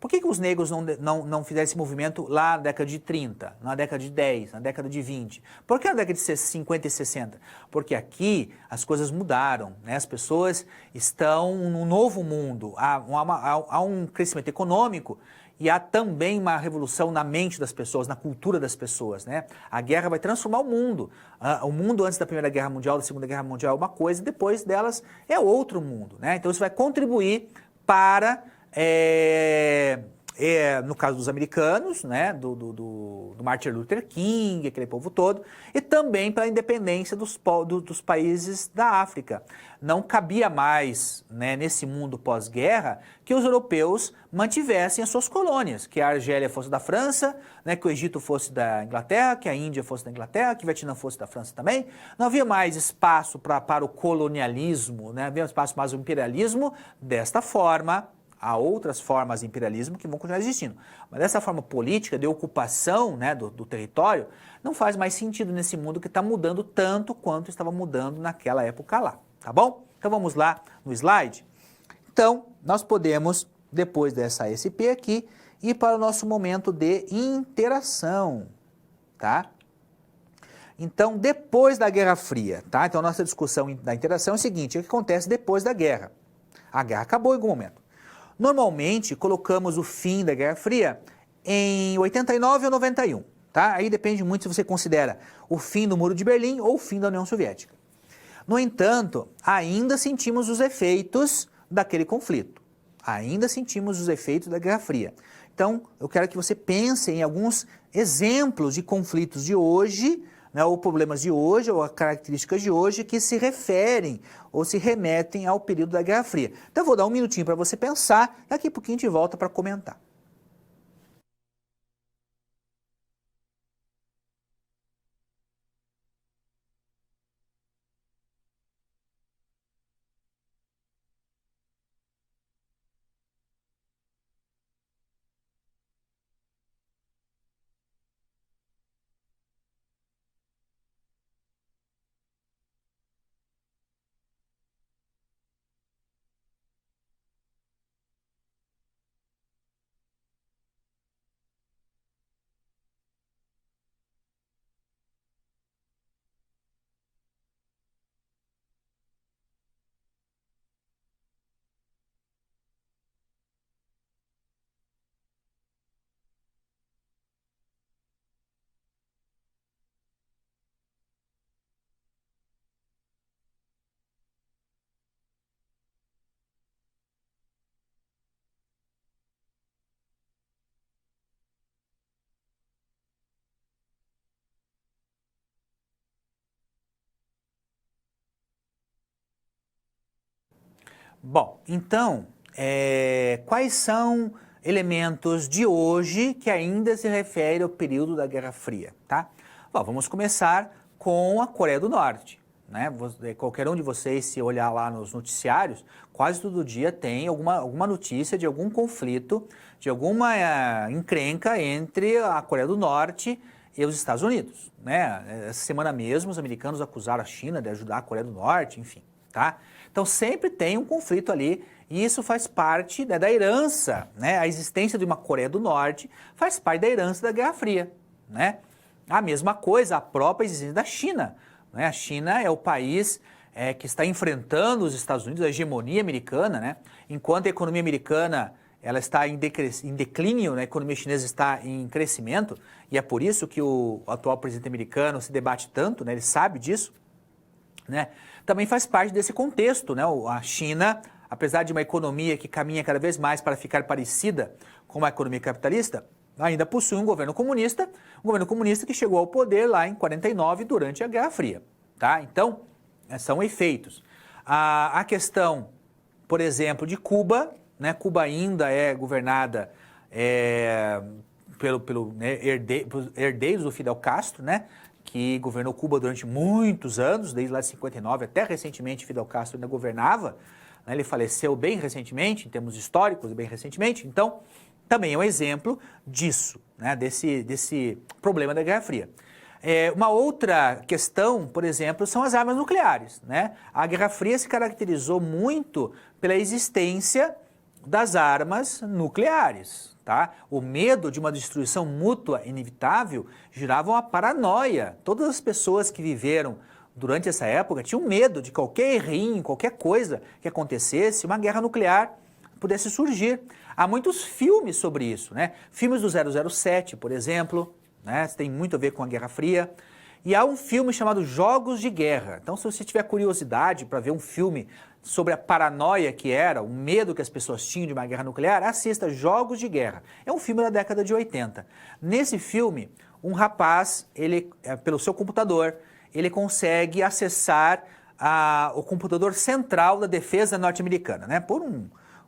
Speaker 1: Por que os negros não fizeram esse movimento lá na década de 30, na década de 10, na década de 20? Por que na década de 50 e 60? Porque aqui as coisas mudaram, né? As pessoas estão num novo mundo, há um crescimento econômico e há também uma revolução na mente das pessoas, na cultura das pessoas, né? A guerra vai transformar o mundo. O mundo antes da Primeira Guerra Mundial, da Segunda Guerra Mundial é uma coisa, depois delas é outro mundo, né? Então isso vai contribuir para... no caso dos americanos, né, do Martin Luther King, aquele povo todo, e também pela independência dos países da África. Não cabia mais, né, nesse mundo pós-guerra que os europeus mantivessem as suas colônias, que a Argélia fosse da França, né, que o Egito fosse da Inglaterra, que a Índia fosse da Inglaterra, que o Vietnã fosse da França também. Não havia mais espaço para o colonialismo, né, havia espaço para o imperialismo desta forma. Há outras formas de imperialismo que vão continuar existindo. Mas dessa forma política, de ocupação, né, do território, não faz mais sentido nesse mundo que está mudando tanto quanto estava mudando naquela época lá. Tá bom? Então vamos lá no slide. Então, nós podemos, depois dessa SP aqui, ir para o nosso momento de interação. Tá? Então, depois da Guerra Fria, tá? Então, a nossa discussão da interação é o seguinte: o que acontece depois da guerra? A guerra acabou em algum momento. Normalmente, colocamos o fim da Guerra Fria em 89 ou 91, tá? Aí depende muito se você considera o fim do Muro de Berlim ou o fim da União Soviética. No entanto, ainda sentimos os efeitos daquele conflito. Ainda sentimos os efeitos da Guerra Fria. Então, eu quero que você pense em alguns exemplos de conflitos de hoje, né, ou problemas de hoje, ou características de hoje que se referem ou se remetem ao período da Guerra Fria. Então eu vou dar um minutinho para você pensar, daqui a pouquinho a gente volta para comentar. Bom, então, quais são elementos de hoje que ainda se refere ao período da Guerra Fria, tá? Bom, vamos começar com a Coreia do Norte, né? Qualquer um de vocês, se olhar lá nos noticiários, quase todo dia tem alguma notícia de algum conflito, de alguma encrenca entre a Coreia do Norte e os Estados Unidos, né? Essa semana mesmo, os americanos acusaram a China de ajudar a Coreia do Norte, enfim, tá? Então sempre tem um conflito ali e isso faz parte, né, da herança, né? A existência de uma Coreia do Norte faz parte da herança da Guerra Fria, né? A mesma coisa, a própria existência da China, né? A China é o país que está enfrentando os Estados Unidos, a hegemonia americana, né? Enquanto a economia americana ela está em declínio, né? A economia chinesa está em crescimento, e é por isso que o atual presidente americano se debate tanto, né? Ele sabe disso, né? Também faz parte desse contexto, né? A China, apesar de uma economia que caminha cada vez mais para ficar parecida com a economia capitalista, ainda possui um governo comunista que chegou ao poder lá em 49 durante a Guerra Fria, tá? Então, são efeitos. A questão, por exemplo, de Cuba, né? Cuba ainda é governada pelos herdeiros do Fidel Castro, né? Que governou Cuba durante muitos anos, desde lá de 59 até recentemente Fidel Castro ainda governava, né? Ele faleceu bem recentemente, em termos históricos, bem recentemente, então também é um exemplo disso, né? desse problema da Guerra Fria. Uma outra questão, por exemplo, são as armas nucleares, né? A Guerra Fria se caracterizou muito pela existência das armas nucleares, tá? O medo de uma destruição mútua inevitável gerava uma paranoia. Todas as pessoas que viveram durante essa época tinham medo de qualquer errinho, qualquer coisa que acontecesse, uma guerra nuclear pudesse surgir. Há muitos filmes sobre isso, né? Filmes do 007, por exemplo, né? Tem muito a ver com a Guerra Fria. E há um filme chamado Jogos de Guerra. Então, se você tiver curiosidade para ver um filme sobre a paranoia que era, o medo que as pessoas tinham de uma guerra nuclear, assista Jogos de Guerra. É um filme da década de 80. Nesse filme, um rapaz, pelo seu computador, ele consegue acessar o computador central da defesa norte-americana, né? Por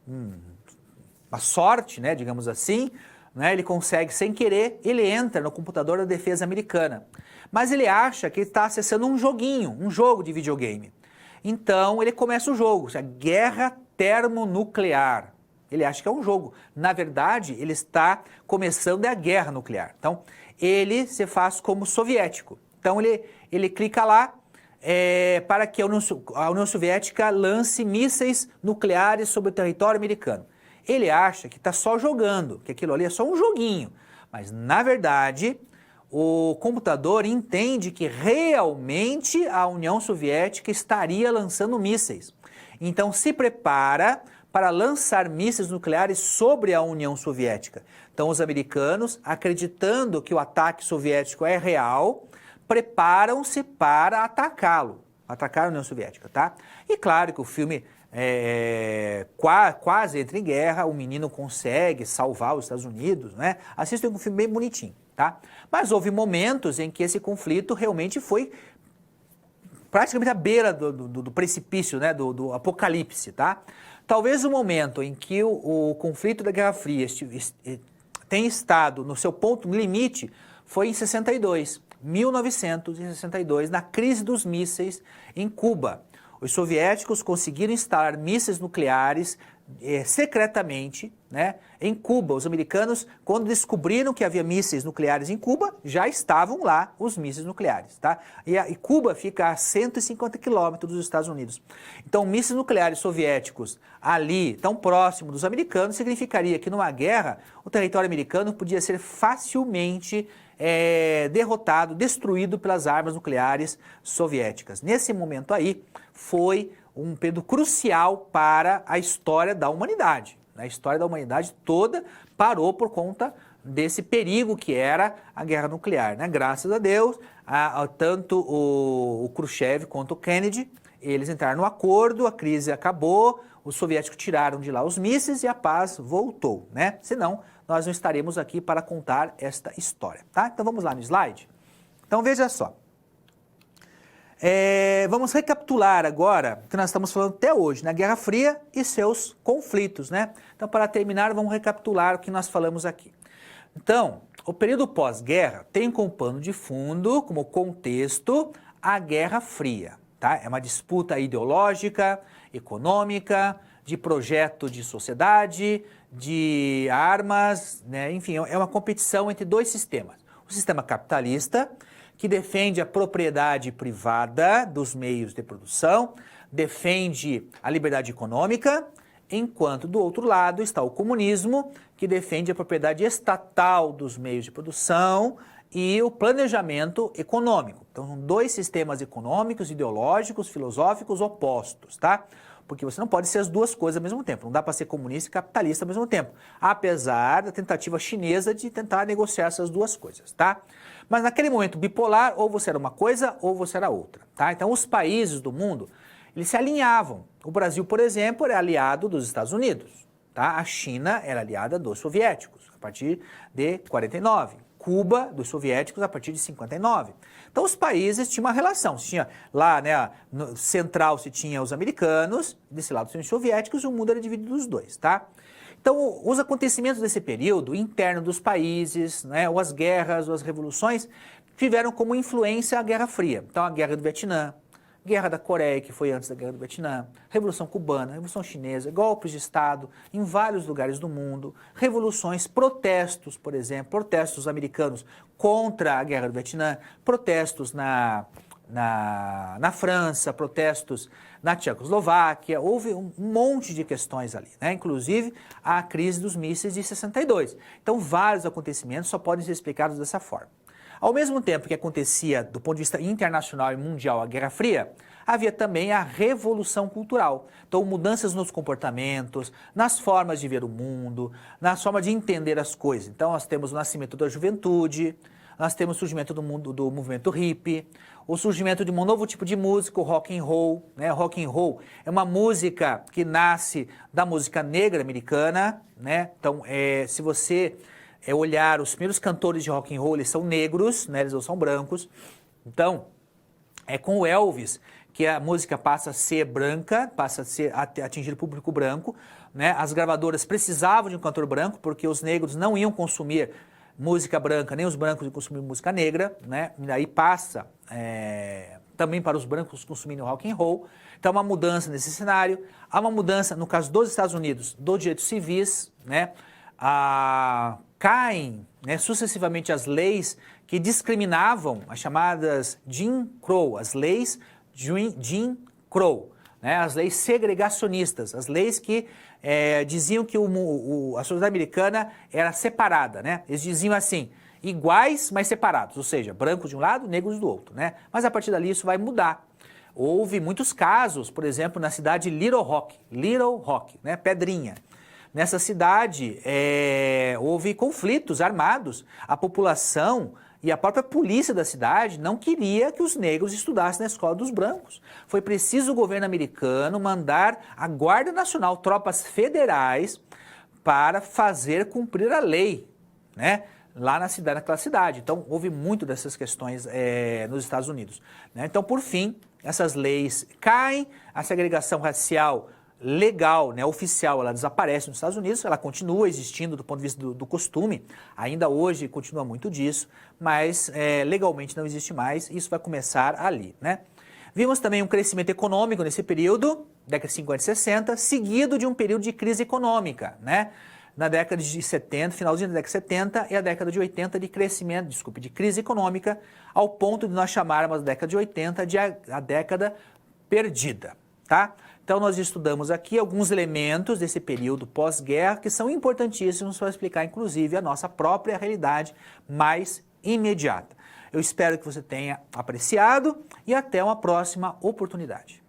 Speaker 1: uma sorte, né, digamos assim, né, ele consegue, sem querer, ele entra no computador da defesa americana. Mas ele acha que ele está acessando um jogo de videogame. Então ele começa o jogo, a guerra termonuclear. Ele acha que é um jogo. Na verdade, ele está começando a guerra nuclear. Então, ele se faz como soviético. Então, ele clica lá para que a União Soviética lance mísseis nucleares sobre o território americano. Ele acha que está só jogando, que aquilo ali é só um joguinho. Mas, na verdade, o computador entende que realmente a União Soviética estaria lançando mísseis. Então se prepara para lançar mísseis nucleares sobre a União Soviética. Então os americanos, acreditando que o ataque soviético é real, preparam-se para atacá-lo, atacar a União Soviética, tá? E claro que o filme quase entra em guerra, o menino consegue salvar os Estados Unidos, né? Assistam um filme bem bonitinho, tá? Mas houve momentos em que esse conflito realmente foi praticamente à beira do precipício, né? Do apocalipse, tá? Talvez o momento em que o conflito da Guerra Fria tem estado no seu ponto limite foi em 1962, na crise dos mísseis em Cuba. Os soviéticos conseguiram instalar mísseis nucleares secretamente, né, em Cuba. Os americanos, quando descobriram que havia mísseis nucleares em Cuba, já estavam lá os mísseis nucleares, tá? E Cuba fica a 150 quilômetros dos Estados Unidos. Então, mísseis nucleares soviéticos ali, tão próximo dos americanos, significaria que numa guerra, o território americano podia ser facilmente derrotado, destruído pelas armas nucleares soviéticas. Nesse momento aí, foi um período crucial para a história da humanidade. A história da humanidade toda parou por conta desse perigo que era a guerra nuclear, né? Graças a Deus, tanto o Khrushchev quanto o Kennedy, eles entraram no acordo, a crise acabou, os soviéticos tiraram de lá os mísseis e a paz voltou, né? Senão, nós não estaremos aqui para contar esta história, tá? Então vamos lá no slide. Então veja só. Vamos recapitular agora o que nós estamos falando até hoje, na Guerra Fria e seus conflitos, né? Então, para terminar, vamos recapitular o que nós falamos aqui. Então, o período pós-guerra tem como pano de fundo, como contexto, a Guerra Fria, tá? É uma disputa ideológica, econômica, de projeto de sociedade, de armas, né? Enfim, é uma competição entre dois sistemas. O sistema capitalista, que defende a propriedade privada dos meios de produção, defende a liberdade econômica, enquanto do outro lado está o comunismo, que defende a propriedade estatal dos meios de produção e o planejamento econômico. Então, são dois sistemas econômicos, ideológicos, filosóficos opostos, tá? Porque você não pode ser as duas coisas ao mesmo tempo. Não dá para ser comunista e capitalista ao mesmo tempo. Apesar da tentativa chinesa de tentar negociar essas duas coisas, tá? Mas naquele momento bipolar, ou você era uma coisa ou você era outra, tá? Então os países do mundo, eles se alinhavam. O Brasil, por exemplo, era aliado dos Estados Unidos, tá? A China era aliada dos soviéticos, a partir de 49. Cuba, dos soviéticos, a partir de 59. Então os países tinham uma relação. Se tinha lá, né, no central se tinha os americanos, desse lado tinha os soviéticos, e o mundo era dividido dos dois, tá? Então os acontecimentos desse período, interno dos países, né, ou as guerras, ou as revoluções, tiveram como influência a Guerra Fria. Então a Guerra do Vietnã, Guerra da Coreia, que foi antes da Guerra do Vietnã, Revolução Cubana, Revolução Chinesa, golpes de Estado em vários lugares do mundo, revoluções, protestos, por exemplo, protestos americanos contra a Guerra do Vietnã, protestos na França, protestos na Tchecoslováquia, houve um monte de questões ali, né? Inclusive a crise dos mísseis de 62. Então vários acontecimentos só podem ser explicados dessa forma. Ao mesmo tempo que acontecia, do ponto de vista internacional e mundial, a Guerra Fria, havia também a Revolução Cultural. Então, mudanças nos comportamentos, nas formas de ver o mundo, nas formas de entender as coisas. Então, nós temos o nascimento da juventude, nós temos o surgimento do movimento hippie, o surgimento de um novo tipo de música, o rock and roll, né? O rock and roll é uma música que nasce da música negra americana, né? Então, se você olhar os primeiros cantores de rock and roll, eles são negros, né? Eles não são brancos. Então, é com o Elvis que a música passa a ser branca, passa a atingir o público branco, né? As gravadoras precisavam de um cantor branco porque os negros não iam consumir música branca, nem os brancos iam consumir música negra, né? E aí passa também para os brancos consumirem rock and roll. Então, uma mudança nesse cenário. Há uma mudança, no caso dos Estados Unidos, dos direitos civis, né? Caem, né, sucessivamente as leis que discriminavam as chamadas Jim Crow, as leis Jim Crow, né, as leis segregacionistas, as leis que diziam que a sociedade americana era separada, né? Eles diziam assim, iguais, mas separados, ou seja, brancos de um lado, negros do outro, né? Mas a partir dali isso vai mudar. Houve muitos casos, por exemplo, na cidade de Little Rock, né, Pedrinha. Nessa cidade, houve conflitos armados. A população e a própria polícia da cidade não queria que os negros estudassem na escola dos brancos. Foi preciso o governo americano mandar a Guarda Nacional, tropas federais, para fazer cumprir a lei, né? Lá naquela cidade. Então, houve muito dessas questões nos Estados Unidos, né? Então, por fim, essas leis caem, a segregação racial legal, né, oficial, ela desaparece nos Estados Unidos, ela continua existindo do ponto de vista do costume, ainda hoje continua muito disso, mas legalmente não existe mais, isso vai começar ali, né? Vimos também um crescimento econômico nesse período, década de 50 e 60, seguido de um período de crise econômica, né? Na década de 70, finalzinho da década de 70 e a década de 80 de crescimento, de crise econômica, ao ponto de nós chamarmos a década de 80 de a década perdida, tá? Então, nós estudamos aqui alguns elementos desse período pós-guerra que são importantíssimos para explicar, inclusive, a nossa própria realidade mais imediata. Eu espero que você tenha apreciado e até uma próxima oportunidade.